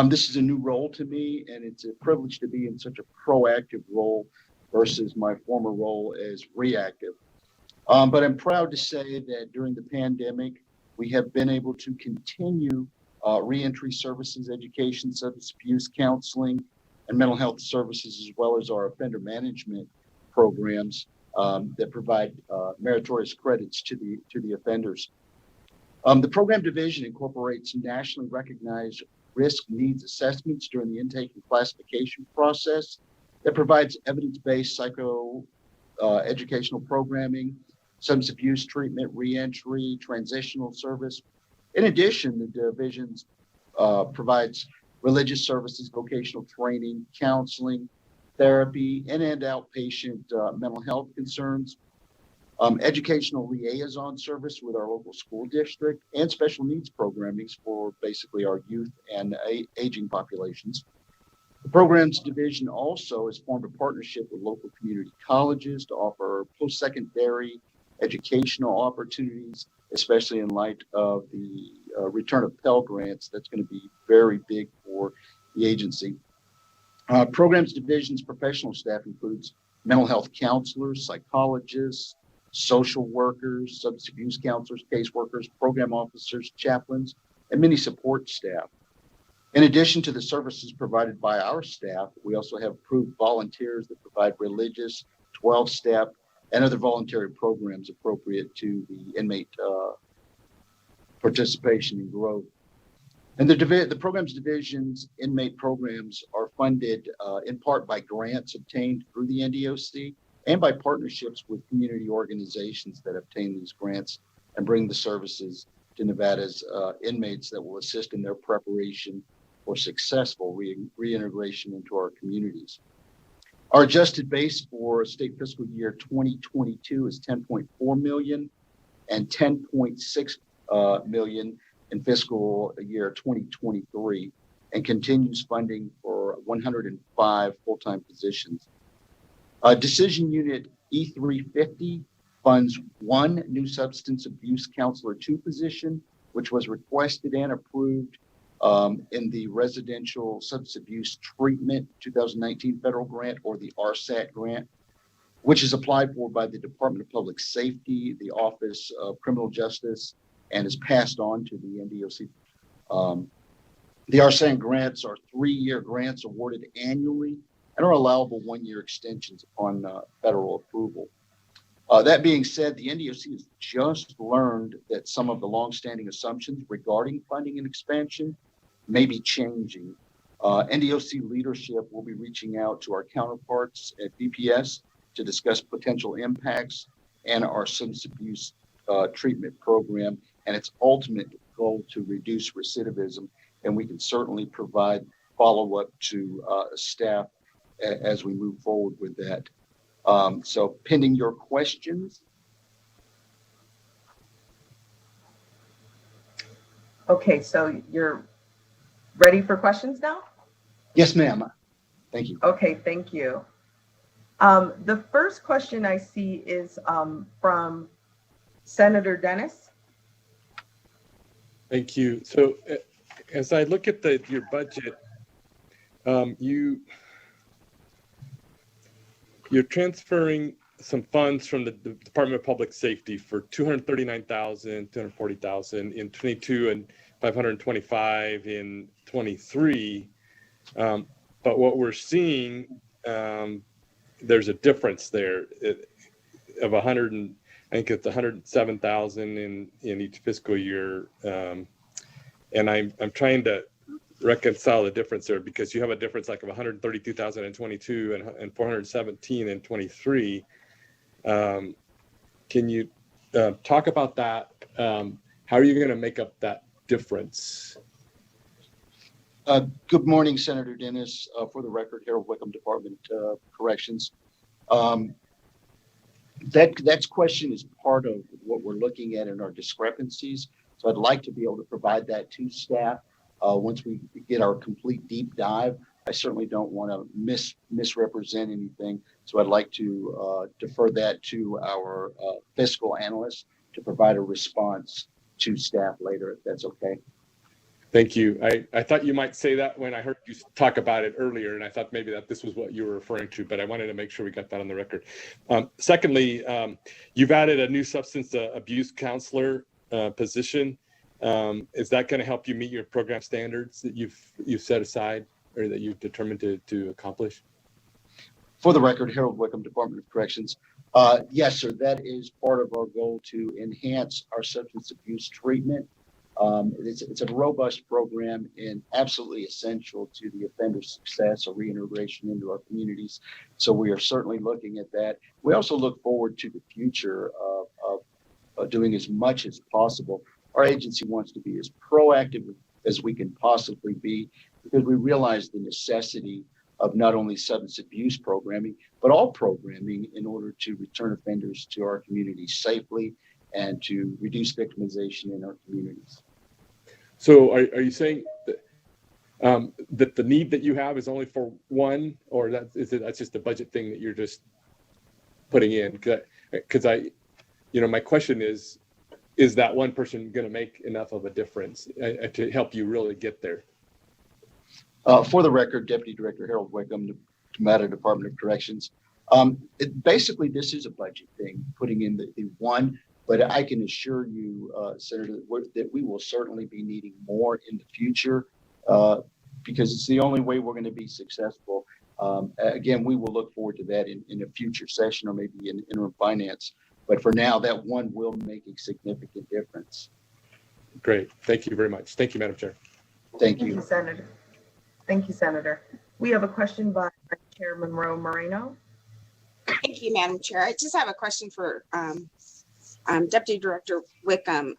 This is a new role to me, and it's a privilege to be in such a proactive role versus my former role as reactive. But I'm proud to say that during the pandemic, we have been able to continue reentry services, education, substance abuse counseling, and mental health services, as well as our offender management programs that provide meritorious credits to the offenders. The program division incorporates nationally recognized risk needs assessments during the intake and classification process that provides evidence-based educational programming substance abuse treatment, reentry, transitional service. In addition, the divisions provides religious services, vocational training, counseling, therapy, and outpatient mental health concerns, educational liaison service with our local school district, and special needs programming for basically our youth and aging populations. The programs division also has formed a partnership with local community colleges to offer post-secondary educational opportunities, especially in light of the return of Pell Grants. That's going to be very big for the agency. Programs division's professional staff includes mental health counselors, psychologists, social workers, substance abuse counselors, caseworkers, program officers, chaplains, and many support staff. In addition to the services provided by our staff, we also have approved volunteers that provide religious, 12-step, and other voluntary programs appropriate to the inmate participation and growth. And the programs division's inmate programs are funded in part by grants obtained through the NDOC and by partnerships with community organizations that obtain these grants and bring the services to Nevada's inmates that will assist in their preparation for successful reintegration into our communities. Our adjusted base for state fiscal year 2022 is $10.4 million and $10.6 million in fiscal year 2023, and continues funding for 105 full-time positions. Decision Unit E350 funds one new substance abuse counselor 2 position, which was requested and approved in the Residential Substance Abuse Treatment 2019 federal grant, or the RSAT grant, which is applied for by the Department of Public Safety, the Office of Criminal Justice, and is passed on to the NDOC. The RSAT grants are 3-year grants awarded annually and are allowable 1-year extensions upon federal approval. That being said, the NDOC has just learned that some of the longstanding assumptions regarding funding and expansion may be changing. NDOC leadership will be reaching out to our counterparts at DPS to discuss potential impacts and our substance abuse treatment program and its ultimate goal to reduce recidivism. And we can certainly provide follow-up to staff as we move forward with that. So pending your questions. Okay, so you're ready for questions now? Yes, ma'am. Thank you. Okay, thank you. The first question I see is from Senator Dennis. Thank you. So as I look at your budget, you're transferring some funds from the Department of Public Safety for $239,000, $240,000 in 22 and $525 in 23. But what we're seeing, there's a difference there of I think it's $107,000 in each fiscal year, and I'm trying to reconcile the difference there, because you have a difference like of $132,000 in 22 and $417 in 23. Can you talk about that? How are you going to make up that difference? Good morning, Senator Dennis. For the record, Harold Wickham, Department of Corrections. That question is part of what we're looking at in our discrepancies. So I'd like to be able to provide that to staff once we get our complete deep dive. I certainly don't want to misrepresent anything. So I'd like to defer that to our fiscal analyst to provide a response to staff later, if that's okay. Thank you. I thought you might say that when I heard you talk about it earlier, and I thought maybe that this was what you were referring to, but I wanted to make sure we got that on the record. Secondly, you've added a new substance abuse counselor position. Is that going to help you meet your program standards that you've set aside or that you've determined to accomplish? For the record, Harold Wickham, Department of Corrections. Yes, sir. That is part of our goal to enhance our substance abuse treatment. It's a robust program and absolutely essential to the offender's success or reintegration into our communities. So we are certainly looking at that. We also look forward to the future of doing as much as possible. Our agency wants to be as proactive as we can possibly be because we realize the necessity of not only substance abuse programming, but all programming in order to return offenders to our communities safely and to reduce victimization in our communities. So are you saying that the need that you have is only for one, or that's just a budget thing that you're just putting in? Because my question is that one person going to make enough of a difference to help you really get there? For the record, Deputy Director Harold Wickham, Nevada Department of Corrections. Basically, this is a budget thing, putting in the one, but I can assure you, Senator, that we will certainly be needing more in the future because it's the only way we're going to be successful. Again, we will look forward to that in a future session or maybe in interim finance. But for now, that one will make a significant difference. Great. Thank you very much. Thank you, Madam Chair. Thank Thank you. you, Senator. Thank you, Senator. We have a question by Chair Monroe Moreno. Thank you, Madam Chair. I just have a question for Deputy Director Wickham.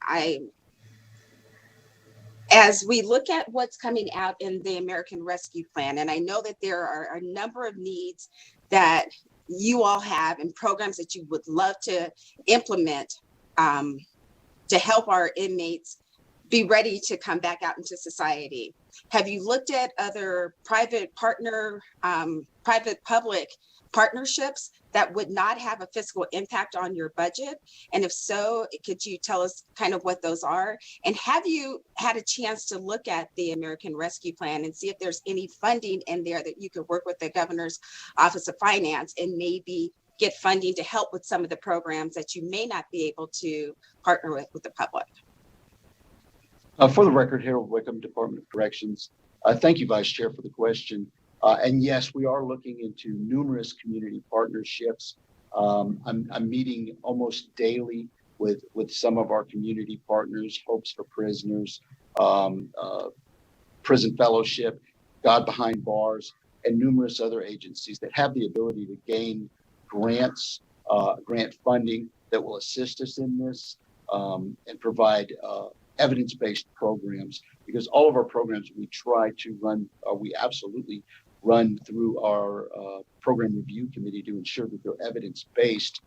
As we look at what's coming out in the American Rescue Plan, and I know that there are a number of needs that you all have and programs that you would love to implement to help our inmates be ready to come back out into society. Have you looked at other private public partnerships that would not have a fiscal impact on your budget? And if so, could you tell us kind of what those are? And have you had a chance to look at the American Rescue Plan and see if there's any funding in there that you could work with the Governor's Office of Finance and maybe get funding to help with some of the programs that you may not be able to partner with the public? For the record, Harold Wickham, Department of Corrections. Thank you, Vice Chair, for the question. And yes, we are looking into numerous community partnerships. I'm meeting almost daily with some of our community partners, Hopes for Prisoners, Prison Fellowship, God Behind Bars, and numerous other agencies that have the ability to gain grants, grant funding that will assist us in this and provide evidence-based programs, because all of our programs we try to run, we absolutely run through our program review committee to ensure that they're evidence-based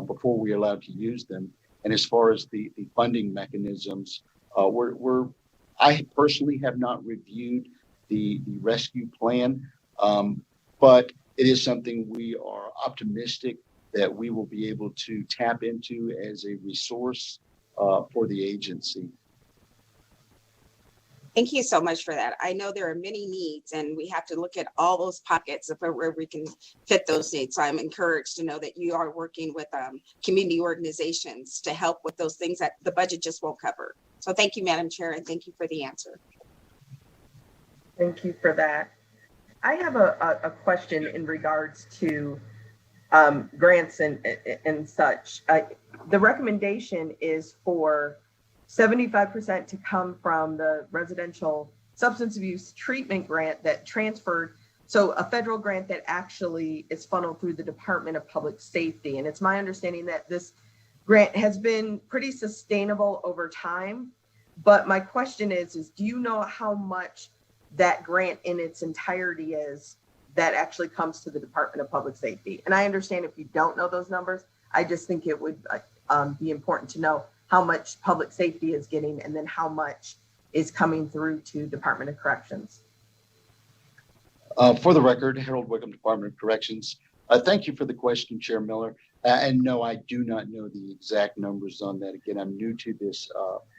before we're allowed to use them. And as far as the funding mechanisms, I personally have not reviewed the rescue plan, but it is something we are optimistic that we will be able to tap into as a resource for the agency. Thank you so much for that. I know there are many needs and we have to look at all those pockets of where we can fit those needs. So I'm encouraged to know that you are working with community organizations to help with those things that the budget just won't cover. So thank you, Madam Chair, and thank you for the answer. Thank you for that. I have a question in regards to grants and such. The recommendation is for 75% to come from the residential substance abuse treatment grant that transferred. So a federal grant that actually is funneled through the Department of Public Safety. And it's my understanding that this grant has been pretty sustainable over time. But my question is do you know how much that grant in its entirety is that actually comes to the Department of Public Safety? And I understand if you don't know those numbers, I just think it would be important to know how much public safety is getting and then how much is coming through to Department of Corrections. For the record, Harold Wickham, Department of Corrections. Thank you for the question, Chair Miller. And no, I do not know the exact numbers on that. Again, I'm new to this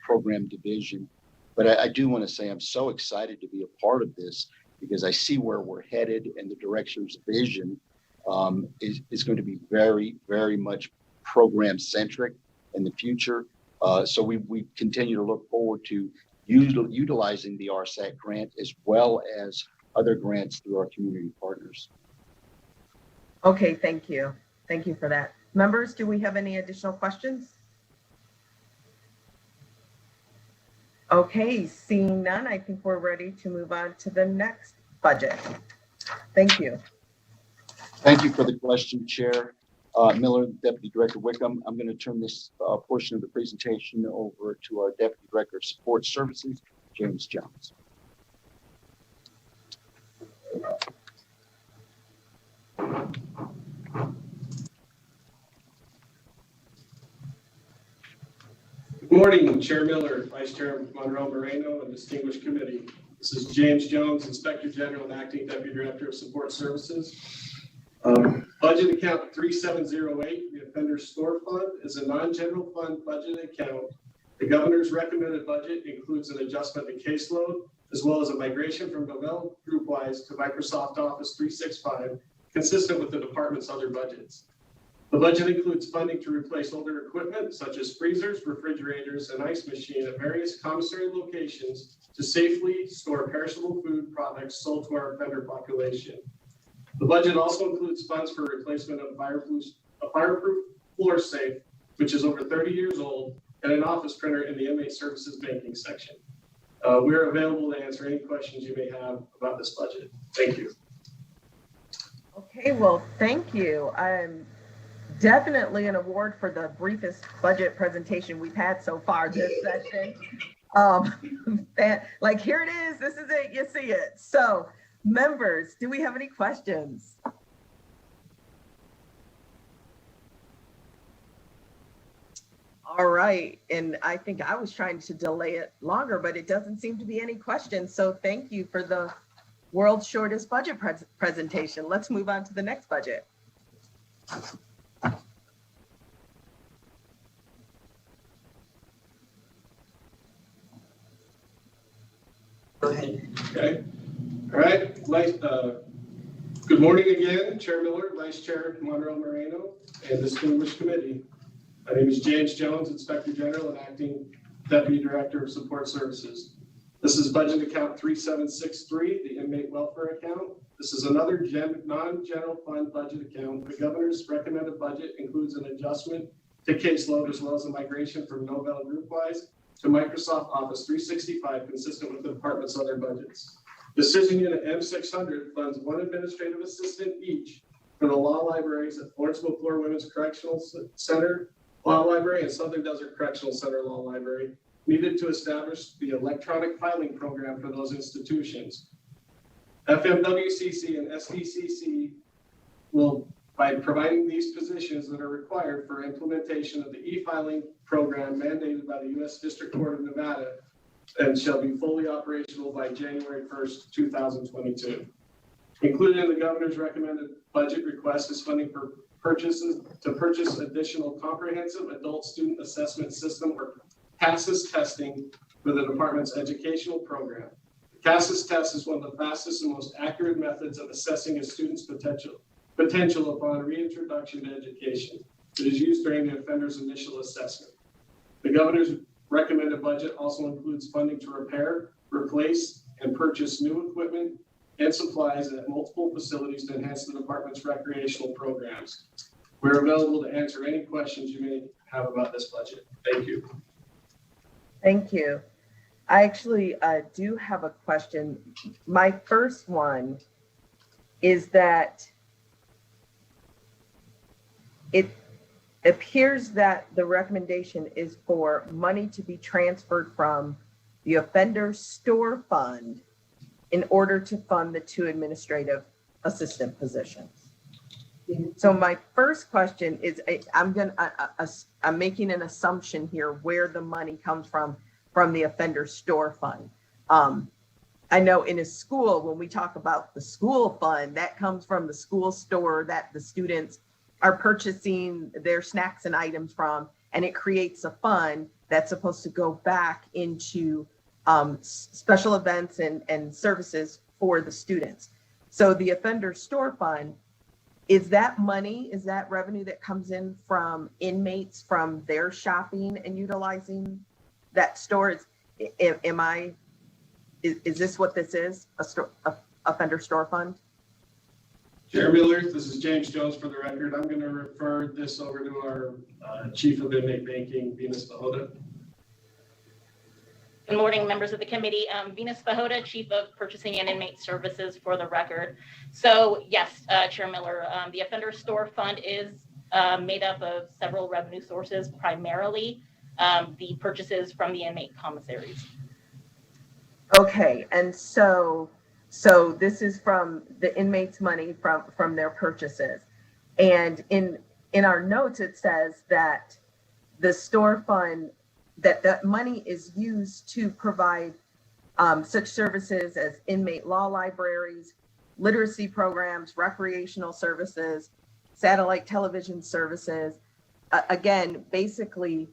program division, but I do want to say I'm so excited to be a part of this because I see where we're headed and the director's vision is going to be very, very much program centric in the future. So we continue to look forward to utilizing the RSAC grant as well as other grants through our community partners. Okay, thank you. Thank you for that. Members, do we have any additional questions? Okay, seeing none, I think we're ready to move on to the next budget. Thank you. Thank you for the question, Chair. Miller, Deputy Director Wickham. I'm going to turn this portion of the presentation over to our Deputy Director of Support Services, James Jones. Good morning, Chair Miller, Vice Chair Monroe Moreno, and distinguished committee. This is James Jones, Inspector General and Acting Deputy Director of Support Services. Budget account 3708, the Offender Store Fund, is a non-general fund budget account. The governor's recommended budget includes an adjustment in caseload, as well as a migration from Novell GroupWise to Microsoft Office 365, consistent with the department's other budgets. The budget includes funding to replace older equipment, such as freezers, refrigerators, and ice machine at various commissary locations to safely store perishable food products sold to our offender population. The budget also includes funds for replacement of a fireproof floor safe, which is over 30 years old, and an office printer in the Inmate Services Banking section. We're available to answer any questions you may have about this budget. Thank you. Okay, well, thank you. Definitely an award for the briefest budget presentation we've had so far this session. Like, here it is, this is it, you see it. So members, do we have any questions? All right, and I think I was trying to delay it longer, but it doesn't seem to be any questions. So thank you for the world's shortest budget presentation. Let's move on to the next budget. Go ahead. Okay. All right. Good morning again, Chair Miller, Vice Chair Monroe Moreno, and distinguished committee. My name is James Jones, Inspector General and Acting Deputy Director of Support Services. This is budget account 3763, the inmate welfare account. This is another non-general fund budget account. The governor's recommended budget includes an adjustment to caseload as well as a migration from Novell GroupWise to Microsoft Office 365, consistent with the department's other budgets. Decision Unit M600 funds one administrative assistant each for the law libraries at Florence McClure Women's Correctional Center Law Library and Southern Desert Correctional Center Law Library, needed to establish the electronic filing program for those institutions. FMWCC and SDCC will, by providing these positions that are required for implementation of the e-filing program mandated by the U.S. District Court of Nevada, and shall be fully operational by January 1st, 2022. Included in the governor's recommended budget request is funding for purchase additional comprehensive adult student assessment system or CASAS testing for the department's educational program. The CASAS test is one of the fastest and most accurate methods of assessing a student's potential upon reintroduction to education. It is used during the offender's initial assessment. The governor's recommended budget also includes funding to repair, replace, and purchase new equipment and supplies at multiple facilities to enhance the department's recreational programs. We're available to answer any questions you may have about this budget. Thank you. Thank you. I actually do have a question. My first one is that it appears that the recommendation is for money to be transferred from the offender store fund in order to fund the 2 administrative assistant positions. So my first question is, I'm making an assumption here where the money comes from the offender store fund. I know in a school, when we talk about the school fund, that comes from the school store that the students are purchasing their snacks and items from, and it creates a fund that's supposed to go back into special events and services for the students. So the offender store fund, is that money, is that revenue that comes in from inmates from their shopping and utilizing that store? Is this what this is, a offender store fund? Chair Miller, this is James Jones for the record. I'm going to refer this over to our Chief of Inmate Banking, Venus Bahota. Good morning, members of the committee. Venus Bahota, Chief of Purchasing and Inmate Services for the record. So yes, Chair Miller, the Offender Store Fund is made up of several revenue sources, primarily the purchases from the inmate commissaries. Okay, and so this is from the inmates' money from their purchases. And in our notes, it says that the store fund, that money is used to provide such services as inmate law libraries, literacy programs, recreational services, satellite television services. Again, basically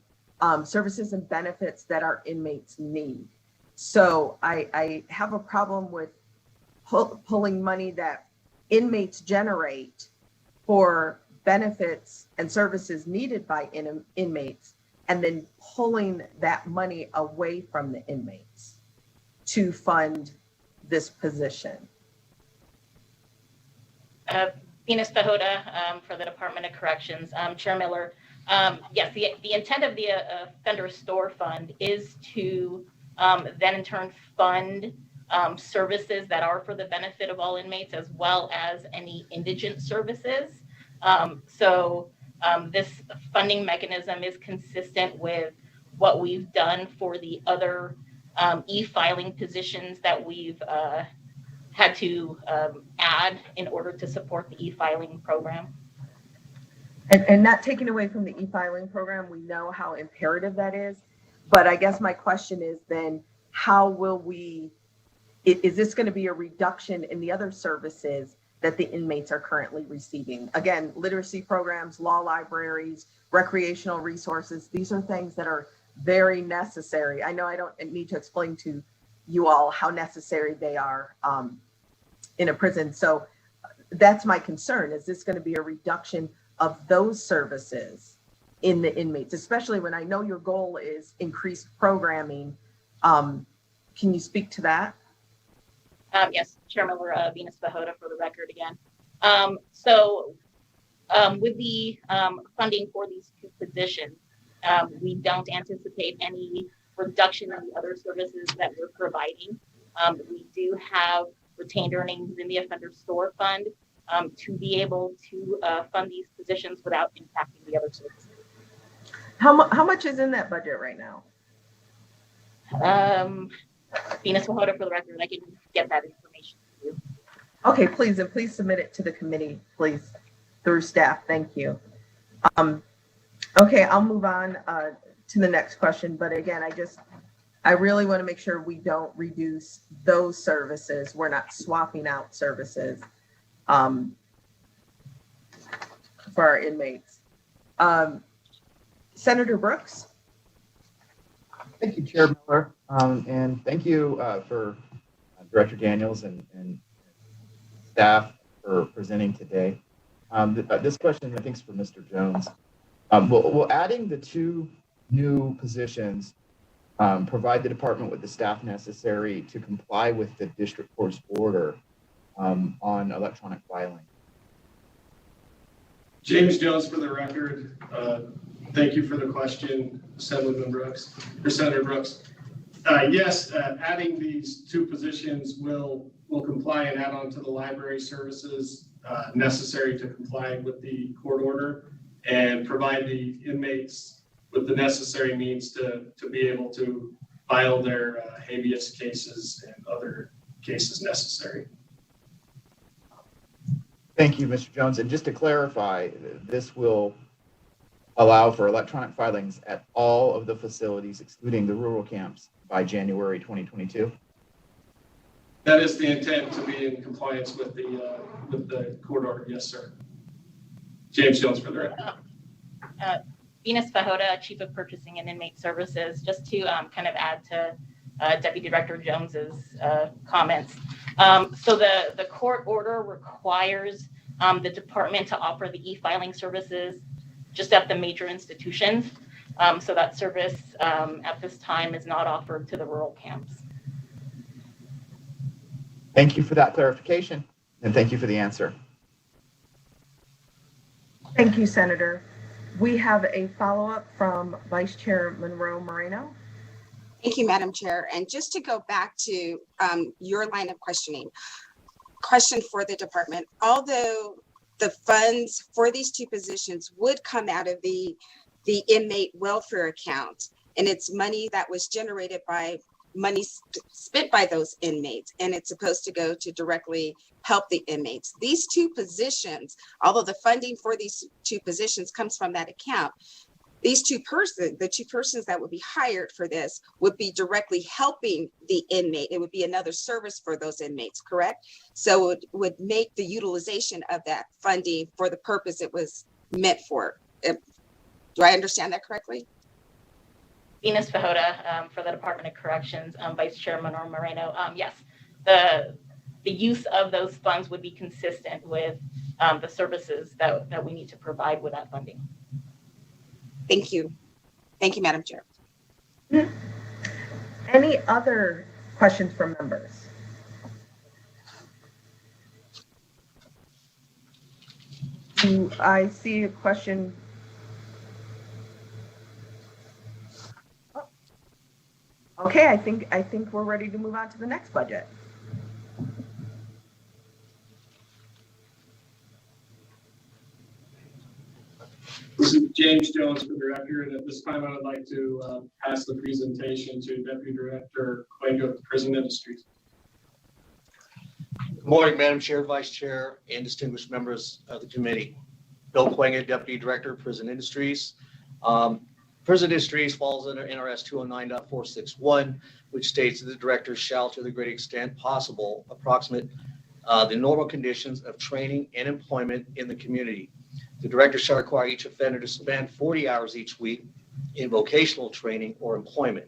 services and benefits that our inmates need. So I have a problem with pulling money that inmates generate for benefits and services needed by inmates, and then pulling that money away from the inmates to fund this position. Venus Fajota for the Department of Corrections. Chair Miller, yes, the intent of the offender store fund is to then in turn fund services that are for the benefit of all inmates, as well as any indigent services. This funding mechanism is consistent with what we've done for the other e-filing positions that we've had to add in order to support the e-filing program. And not taking away from the e-filing program, we know how imperative that is. But I guess my question is then, how will is this going to be a reduction in the other services that the inmates are currently receiving? Again, literacy programs, law libraries, recreational resources, these are things that are very necessary. I know I don't need to explain to you all how necessary they are in a prison. So that's my concern. Is this going to be a reduction of those services in the inmates, especially when I know your goal is increased programming? Can you speak to that? Yes, Chair Miller, Venus Fajota for the record again. With the funding for these two positions, we don't anticipate any reduction in the other services that we're providing. We do have retained earnings in the offender store fund to be able to fund these positions without impacting the other services. How much is in that budget right now? Venus Fajota for the record, I can get that information to you. Okay, please, and please submit it to the committee, please, through staff. Thank you. Okay, I'll move on to the next question. But again, I really want to make sure we don't reduce those services. We're not swapping out services for our inmates. Senator Brooks. Thank you, Chair Miller, and thank you for Director Daniels and staff for presenting today. This question, I think, is for Mr. Jones. Will adding the two new positions provide the department with the staff necessary to comply with the district court's order on electronic filing? James Jones for the record. Thank you for the question, Senator Brooks. Yes, adding these two positions will comply and add on to the library services necessary to comply with the court order and provide the inmates with the necessary means to be able to file their habeas cases and other cases necessary. Thank you, Mr. Jones. And just to clarify, this will allow for electronic filings at all of the facilities, excluding the rural camps, by January 2022? That is the intent, to be in compliance with the court order. Yes, sir. James Jones for the record. Venus Fajota, Chief of Purchasing and Inmate Services, just to kind of add to Deputy Director Jones's comments. So the court order requires the department to offer the e-filing services just at the major institutions. So that service at this time is not offered to the rural camps. Thank you for that clarification, and thank you for the answer. Thank you, Senator. We have a follow-up from Vice Chair Monroe Moreno. Thank you, Madam Chair. And just to go back to your line of questioning, question for the department. Although the funds for these two positions would come out of the inmate welfare account. And it's money that was generated by money spent by those inmates. And it's supposed to go to directly help the inmates. These two positions, although the funding for these two positions comes from that account, the two persons that would be hired for this would be directly helping the inmate. It would be another service for those inmates, correct? So it would make the utilization of that funding for the purpose it was meant for. Do I understand that correctly? Venus Fajota for the Department of Corrections, Vice Chair Monroe Moreno. Yes, the use of those funds would be consistent with the services that we need to provide with that funding. Thank you. Thank you, Madam Chair. Any other questions from members? I see a question. Okay, I think we're ready to move on to the next budget. This is James Jones for the record, and at this time I would like to pass the presentation to Deputy Director Quango of Prison Industries. Good morning, Madam Chair, Vice Chair, and distinguished members of the committee. Bill Quango, Deputy Director of Prison Industries. Prison Industries falls under NRS 209.461, which states that the director shall, to the great extent possible, approximate the normal conditions of training and employment in the community. The director shall require each offender to spend 40 hours each week in vocational training or employment.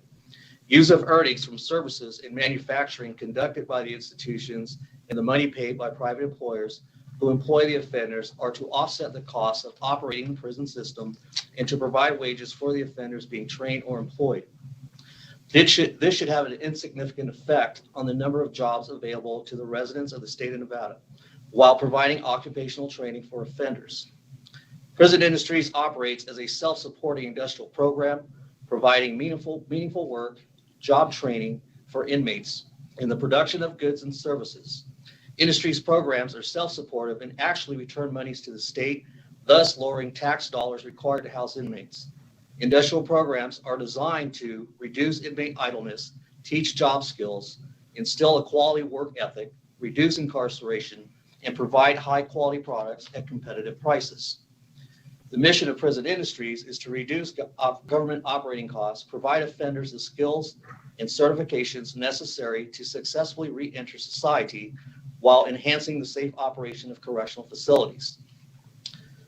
Use of earnings from services in manufacturing conducted by the institutions and the money paid by private employers who employ the offenders are to offset the costs of operating the prison system and to provide wages for the offenders being trained or employed. This should have an insignificant effect on the number of jobs available to the residents of the state of Nevada while providing occupational training for offenders. Prison Industries operates as a self-supporting industrial program, providing meaningful work, job training for inmates in the production of goods and services. Industries programs are self-supportive and actually return monies to the state, thus lowering tax dollars required to house inmates. Industrial programs are designed to reduce inmate idleness, teach job skills, instill a quality work ethic, reduce incarceration, and provide high-quality products at competitive prices. The mission of Prison Industries is to reduce government operating costs, provide offenders the skills and certifications necessary to successfully re-enter society while enhancing the safe operation of correctional facilities.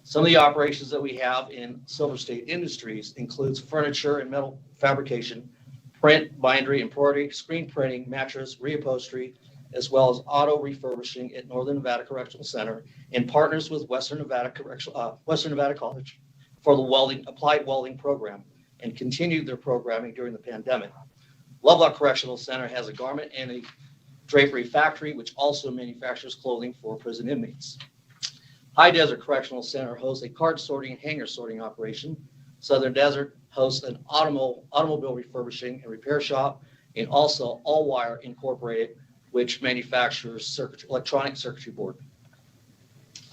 Some of the operations that we have in Silver State Industries includes furniture and metal fabrication, print, bindery, embroidery, screen printing, mattress, reupholstery, as well as auto refurbishing at Northern Nevada Correctional Center, and partners with Western Nevada College for the applied welding program, and continued their programming during the pandemic. Lovelock Correctional Center has a garment and a drapery factory, which also manufactures clothing for prison inmates. High Desert Correctional Center hosts a card sorting and hanger sorting operation. Southern Desert hosts an automobile refurbishing and repair shop, and also All Wire Incorporated, which manufactures electronic circuitry board.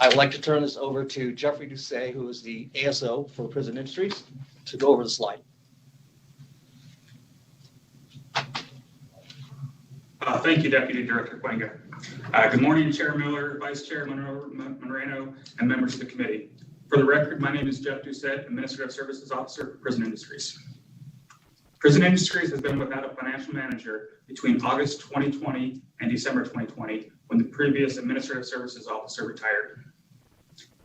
I would like to turn this over to Jeffrey Doucet, who is the ASO for Prison Industries, to go over the slide. Thank you, Deputy Director Quango. Good morning, Chair Miller, Vice Chair Moreno, and members of the committee. For the record, my name is Jeff Doucet, Administrative Services Officer for Prison Industries. Prison Industries has been without a financial manager between August 2020 and December 2020, when the previous Administrative Services Officer retired.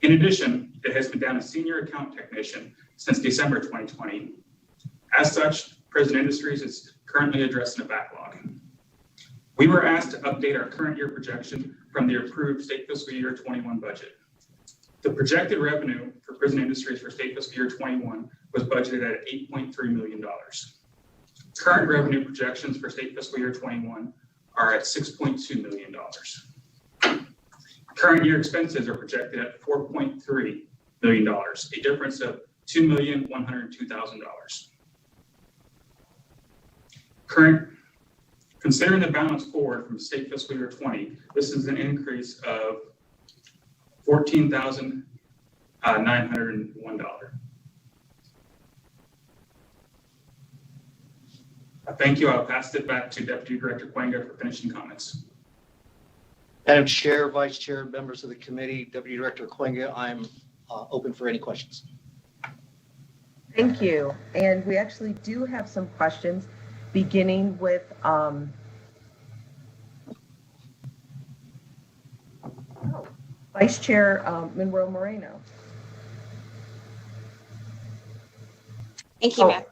In addition, it has been down a senior account technician since December 2020. As such, Prison Industries is currently addressing a backlog. We were asked to update our current year projection from the approved state fiscal year 21 budget. The projected revenue for Prison Industries for state fiscal year 21 was budgeted at $8.3 million. Current revenue projections for state fiscal year 21 are at $6.2 million. Current year expenses are projected at $4.3 million, a difference of $2,102,000. Considering the balance forward from state fiscal year 20, this is an increase of $14,901. Thank you. I'll pass it back to Deputy Director Cuenca for finishing comments. Madam Chair, Vice Chair, members of the committee, Deputy Director Cuenca, I'm open for any questions. Thank you. And we actually do have some questions, beginning with Vice Chair Monroe Moreno. Thank you, ma'am.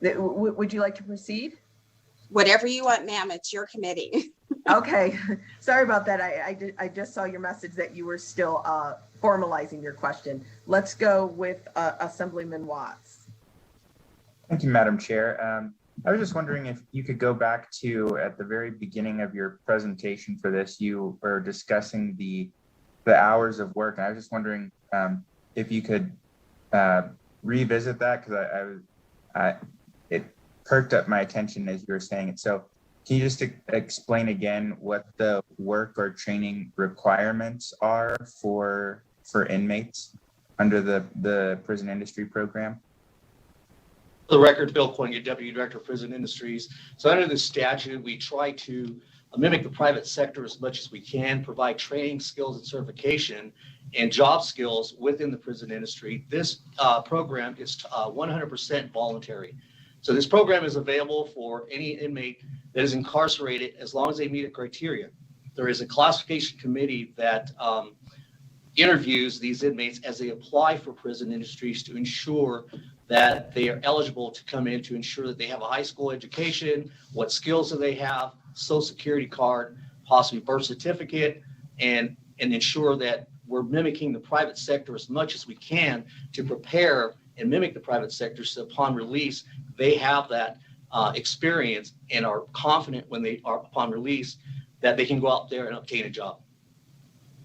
Would you like to proceed? Whatever you want, ma'am. It's your committee. Okay, sorry about that. I just saw your message that you were still formalizing your question. Let's go with Assemblyman Watts. Thank you, Madam Chair. I was just wondering if you could go back to at the very beginning of your presentation for this, you were discussing the hours of work. And I was just wondering if you could revisit that, because it perked up my attention as you were saying it. So can you just explain again what the work or training requirements are for inmates under the prison industry program? For the record, Bill Cuenca, Deputy Director of Prison Industries. So under the statute, we try to mimic the private sector as much as we can, provide training, skills, and certification and job skills within the prison industry. This program is 100% voluntary. So this program is available for any inmate that is incarcerated as long as they meet a criteria. There is a classification committee that interviews these inmates as they apply for prison industries to ensure that they are eligible to come in, to ensure that they have a high school education, what skills do they have, social security card, possibly birth certificate, and ensure that we're mimicking the private sector as much as we can to prepare and mimic the private sector, so upon release, they have that experience and are confident when they are upon release that they can go out there and obtain a job.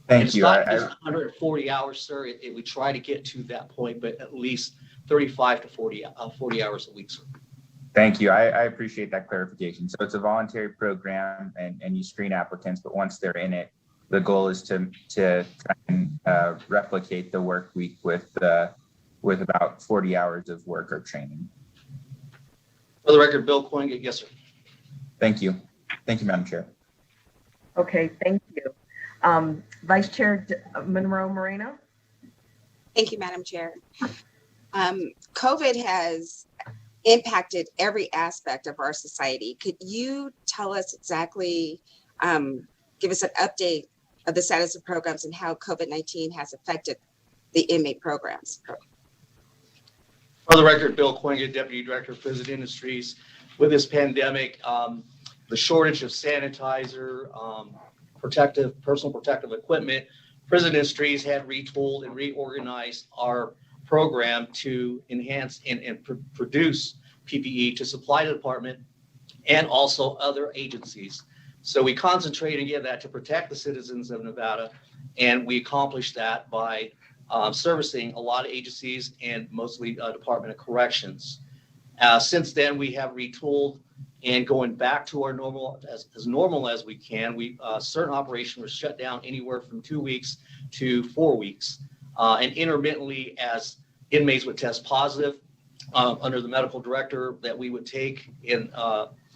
Thank you. It's not 140 hours, sir. We try to get to that point, but at least 35 to 40 hours a week, sir. Thank you. I appreciate that clarification. So it's a voluntary program and you screen applicants, but once they're in it, the goal is to try and replicate the work week with about 40 hours of work or training. For the record, Bill Cuenca, yes, sir. Thank you. Thank you, Madam Chair. Okay, thank you. Vice Chair Monroe Moreno. Thank you, Madam Chair. COVID has impacted every aspect of our society. Could you tell us exactly, give us an update of the status of programs and how COVID-19 has affected the inmate programs? For the record, Bill Cuenca, Deputy Director of Prison Industries. With this pandemic, the shortage of sanitizer, personal protective equipment, Prison Industries had retooled and reorganized our program to enhance and produce PPE to supply the department and also other agencies. So we concentrate and give that to protect the citizens of Nevada, and we accomplished that by servicing a lot of agencies and mostly Department of Corrections. Since then, we have retooled and going back to our normal, as normal as we can. Certain operations were shut down anywhere from 2 weeks to 4 weeks. And intermittently, as inmates would test positive under the medical director, that we would take in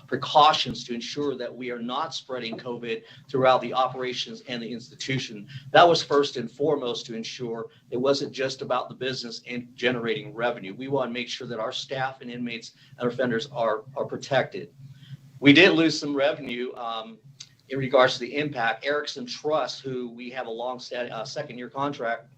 precautions to ensure that we are not spreading COVID throughout the operations and the institution. That was first and foremost to ensure it wasn't just about the business and generating revenue. We want to make sure that our staff and inmates and offenders are protected. We did lose some revenue in regards to the impact. Erickson Trust, who we have a long second-year contract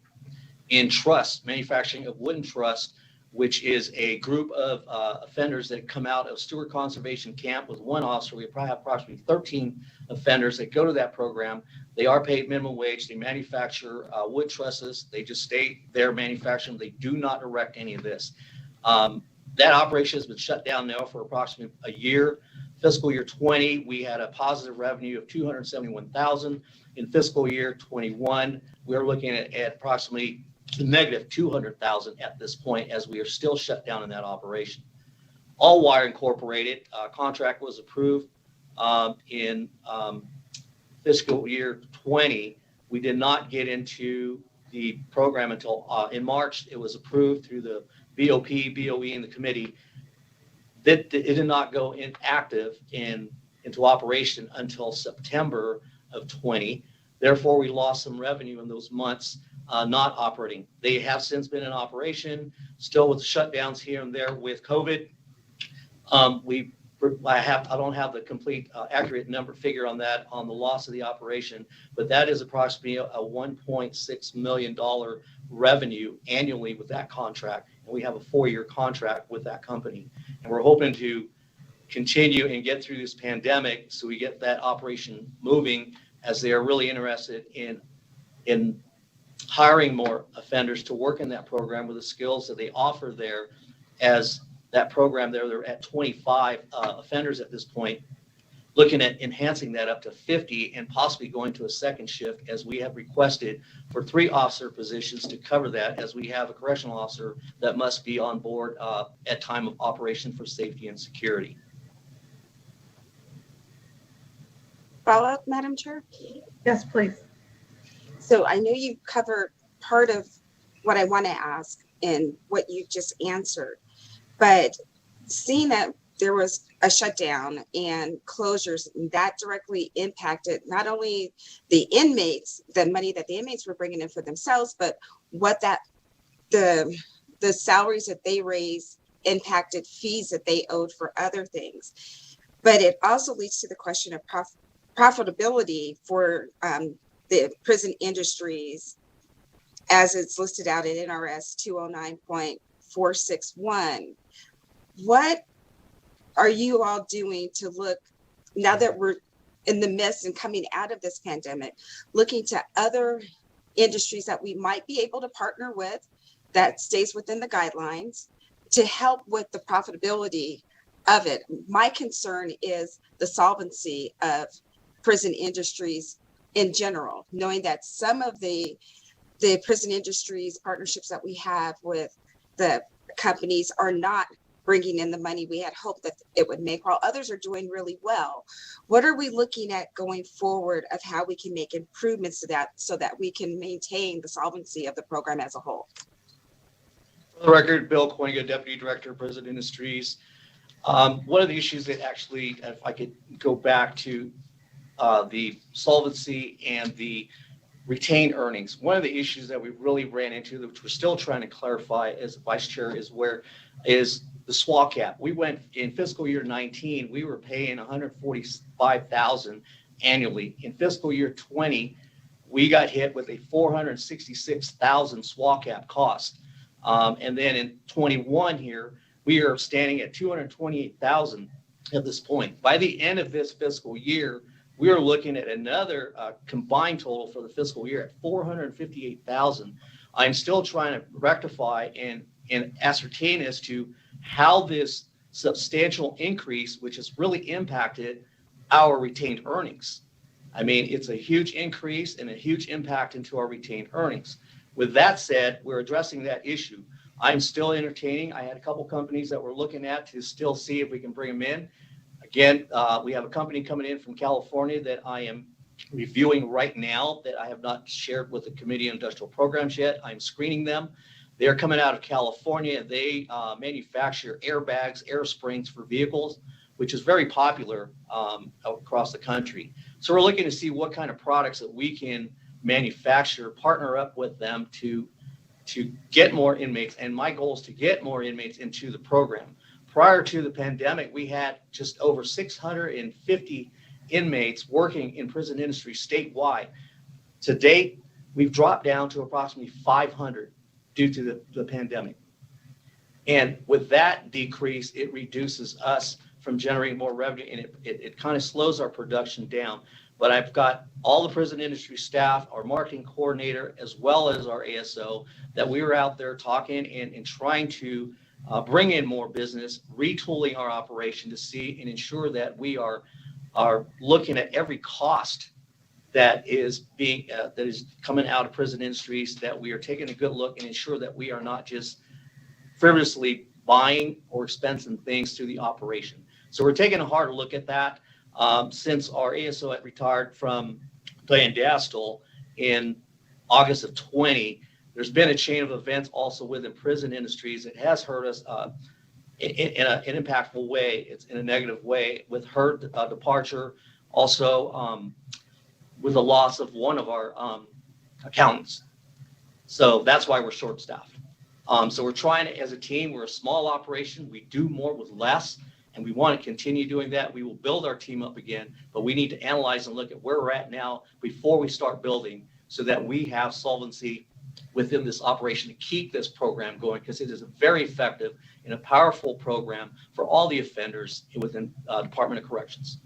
in truss, manufacturing of wooden truss, which is a group of offenders that come out of Stewart Conservation Camp with one officer. We probably have approximately 13 offenders that go to that program. They are paid minimum wage. They manufacture wood trusses. They just stay there manufacturing. They do not erect any of this. That operation has been shut down now for approximately a year. Fiscal year 20, we had a positive revenue of $271,000. In fiscal year 21, we're looking at approximately negative $200,000 at this point, as we are still shut down in that operation. All Wire Incorporated contract was approved in fiscal year 20, we did not get into the program until in March. It was approved through the BOP, BOE, and the committee. That it did not go inactive into operation until September of 20. Therefore, we lost some revenue in those months not operating. They have since been in operation, still with the shutdowns here and there with COVID. I don't have the complete accurate number figure on that on the loss of the operation, but that is approximately a $1.6 million revenue annually with that contract. And we have a 4-year contract with that company. And we're hoping to continue and get through this pandemic so we get that operation moving, as they are really interested in hiring more offenders to work in that program with the skills that they offer there. As that program there, they're at 25 offenders at this point, looking at enhancing that up to 50 and possibly going to a second shift, as we have requested for 3 officer positions to cover that, as we have a correctional officer that must be on board at time of operation for safety and security. Follow up, Madam Chair? Yes, please. So I know you covered part of what I want to ask in what you just answered, but seeing that there was a shutdown and closures, that directly impacted not only the inmates, the money that the inmates were bringing in for themselves, but what the salaries that they raised impacted fees that they owed for other things. But it also leads to the question of profitability for the prison industries, as it's listed out in NRS 209.461. What are you all doing to look, now that we're in the midst and coming out of this pandemic, looking to other industries that we might be able to partner with that stays within the guidelines to help with the profitability of it? My concern is the solvency of prison industries in general, knowing that some of the prison industries partnerships that we have with the companies are not bringing in the money we had hoped that it would make, while others are doing really well. What are we looking at going forward of how we can make improvements to that so that we can maintain the solvency of the program as a whole? For the record, Bill Koinga, Deputy Director of Prison Industries. One of the issues that actually, if I could go back to the solvency and the retained earnings, one of the issues that we really ran into, which we're still trying to clarify as Vice Chair, is the SWA cap. We went in fiscal year 19, we were paying $145,000 annually. In fiscal year 20, we got hit with a $466,000 SWA cap cost. And then in 21 here, we are standing at $228,000 at this point. By the end of this fiscal year, we are looking at another combined total for the fiscal year at $458,000. I'm still trying to rectify and ascertain as to how this substantial increase, which has really impacted our retained earnings. I mean, it's a huge increase and a huge impact into our retained earnings. With that said, we're addressing that issue. I'm still entertaining. I had a couple companies that we're looking at to still see if we can bring them in. Again, we have a company coming in from California that I am reviewing right now that I have not shared with the Committee on Industrial Programs yet. I'm screening them. They're coming out of California. They manufacture airbags, air springs for vehicles, which is very popular across the country. So we're looking to see what kind of products that we can manufacture, partner up with them to get more inmates. And my goal is to get more inmates into the program. Prior to the pandemic, we had just over 650 inmates working in prison industry statewide. To date, we've dropped down to approximately 500 due to the pandemic. And with that decrease, it reduces us from generating more revenue, and it kind of slows our production down. But I've got all the prison industry staff, our marketing coordinator, as well as our ASO, that we were out there talking and trying to bring in more business, retooling our operation to see and ensure that we are looking at every cost that is coming out of prison industries, that we are taking a good look and ensure that we are not just frivolously buying or expensing things through the operation. So we're taking a hard look at that. Since our ASO had retired from Diane Dastel in August of 20. There's been a chain of events also within prison industries that has hurt us in an impactful way. It's in a negative way with her departure, also with the loss of one of our accountants. So that's why we're short-staffed. So we're trying to, as a team, we're a small operation. We do more with less, and we want to continue doing that. We will build our team up again, but we need to analyze and look at where we're at now before we start building so that we have solvency within this operation to keep this program going, because it is a very effective and a powerful program for all the offenders within Department of Corrections.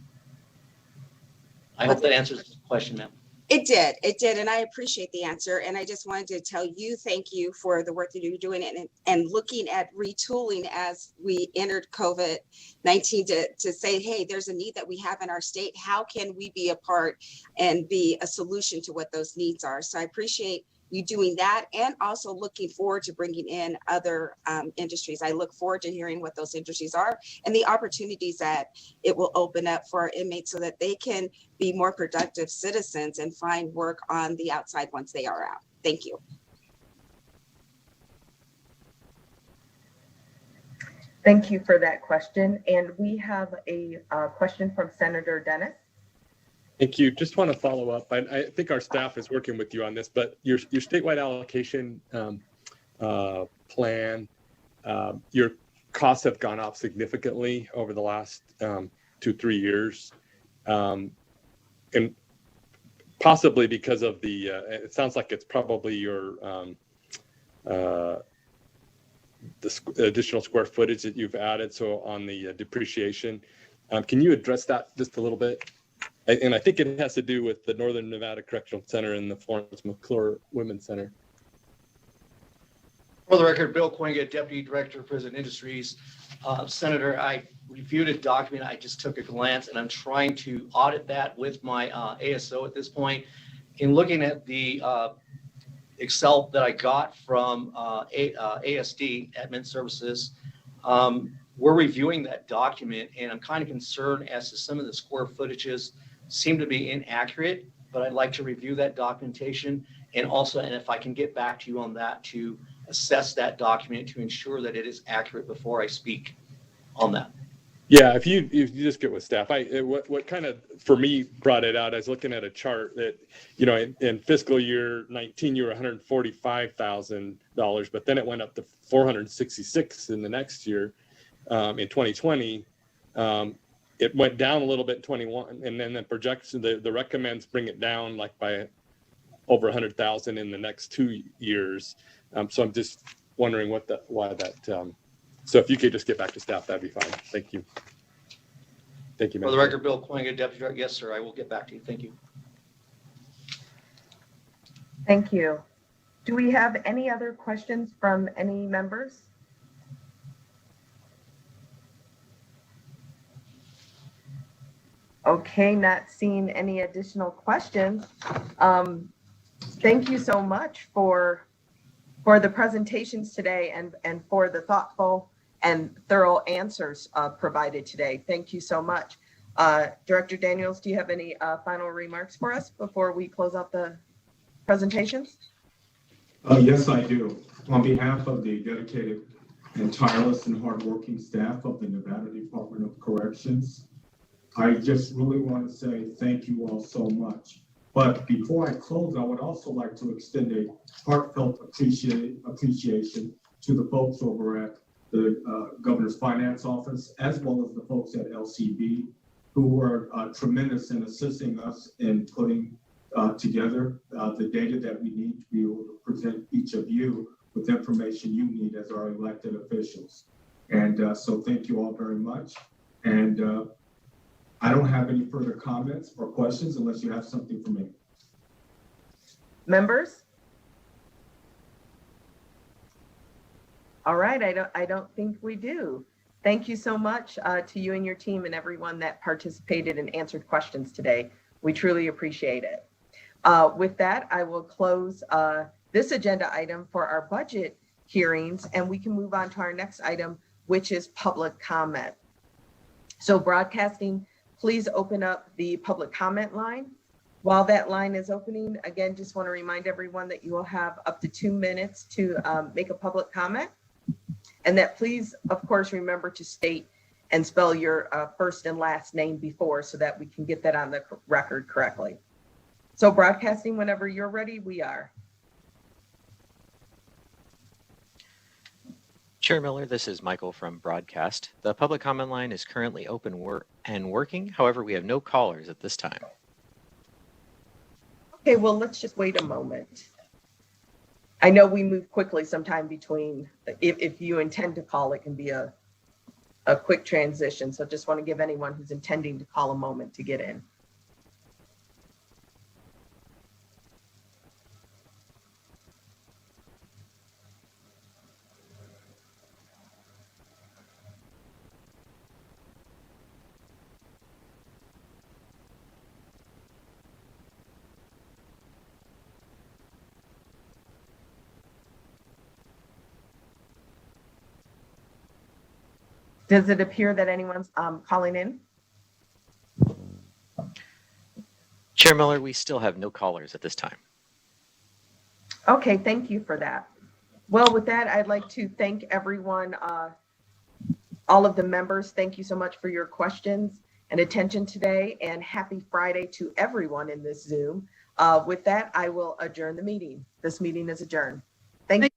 I hope that answers the question, ma'am. It did, and I appreciate the answer. And I just wanted to tell you, thank you for the work that you're doing and looking at retooling as we entered COVID-19 to say, hey, there's a need that we have in our state. How can we be a part and be a solution to what those needs are? So I appreciate you doing that, and also looking forward to bringing in other industries. I look forward to hearing what those industries are and the opportunities that it will open up for our inmates so that they can be more productive citizens and find work on the outside once they are out. Thank you. Thank you for that question. And we have a question from Senator Dennis. Thank you. Just want to follow up. I think our staff is working with you on this, but your statewide allocation plan, your costs have gone up significantly over the last 2-3 years, and possibly because of the. It sounds like it's probably your the additional square footage that you've added. So on the depreciation, can you address that just a little bit? And I think it has to do with the Northern Nevada Correctional Center and the Florence McClure Women's Center. For the record, Bill Quinga, Deputy Director of Prison Industries. Senator, I reviewed a document. I just took a glance, and I'm trying to audit that with my ASO at this point. In looking at the Excel that I got from ASD, Admin Services, we're reviewing that document, and I'm kind of concerned as to some of the square footages seem to be inaccurate, but I'd like to review that documentation and if I can get back to you on that to assess that document to ensure that it is accurate before I speak on that. Yeah, if you just get with staff, what kind of for me brought it out. I was looking at a chart that in fiscal year 19 you were $145,000, but then it went up to $466 in the next year. In 2020, it went down a little bit in 21, and then the projection, the recommends bring it down like by over 100,000 in the next 2 years. So I'm just wondering why that. So if you could just get back to staff, that'd be fine. Thank you. Thank you, For the record, Bill Quinga, Deputy Director. Yes, sir. I will get back to you. Thank you. Thank you. Do we have any other questions from any members? Okay, not seeing any additional questions. Thank you so much for the presentations today and for the thoughtful and thorough answers provided today. Thank you so much. Director Daniels, do you have any final remarks for us before we close out the presentations? Yes, I do. On behalf of the dedicated and tireless and hardworking staff of the Nevada Department of Corrections, I just really want to say thank you all so much. But before I close, I would also like to extend a heartfelt appreciation to the folks over at the Governor's Finance Office, as well as the folks at LCB, who were tremendous in assisting us in putting together the data that we need to be able to present each of you with information you need as our elected officials. And so thank you all very much. And I don't have any further comments or questions unless you have something for me. Members? All right, I don't think we do. Thank you so much to you and your team and everyone that participated and answered questions today. We truly appreciate it. With that, I will close this agenda item for our budget hearings, and we can move on to our next item, which is public comment. So broadcasting, please open up the public comment line. While that line is opening, again, just want to remind everyone that you will have up to 2 minutes to make a public comment. And that please, of course, remember to state and spell your first and last name before so that we can get that on the record correctly. So broadcasting, whenever you're ready, we are. Chair Miller, this is Michael from Broadcast. The public comment line is currently open and working. However, we have no callers at this time. Okay, well, let's just wait a moment. I know we move quickly sometime between, if you intend to call, it can be a quick transition. So just want to give anyone who's intending to call a moment to get in. Does it appear that anyone's calling in? Chair Miller, we still have no callers at this time. Okay, thank you for that. Well, with that, I'd like to thank everyone, all of the members. Thank you so much for your questions and attention today, and happy Friday to everyone in this Zoom. With that, I will adjourn the meeting. This meeting is adjourned. Thank you.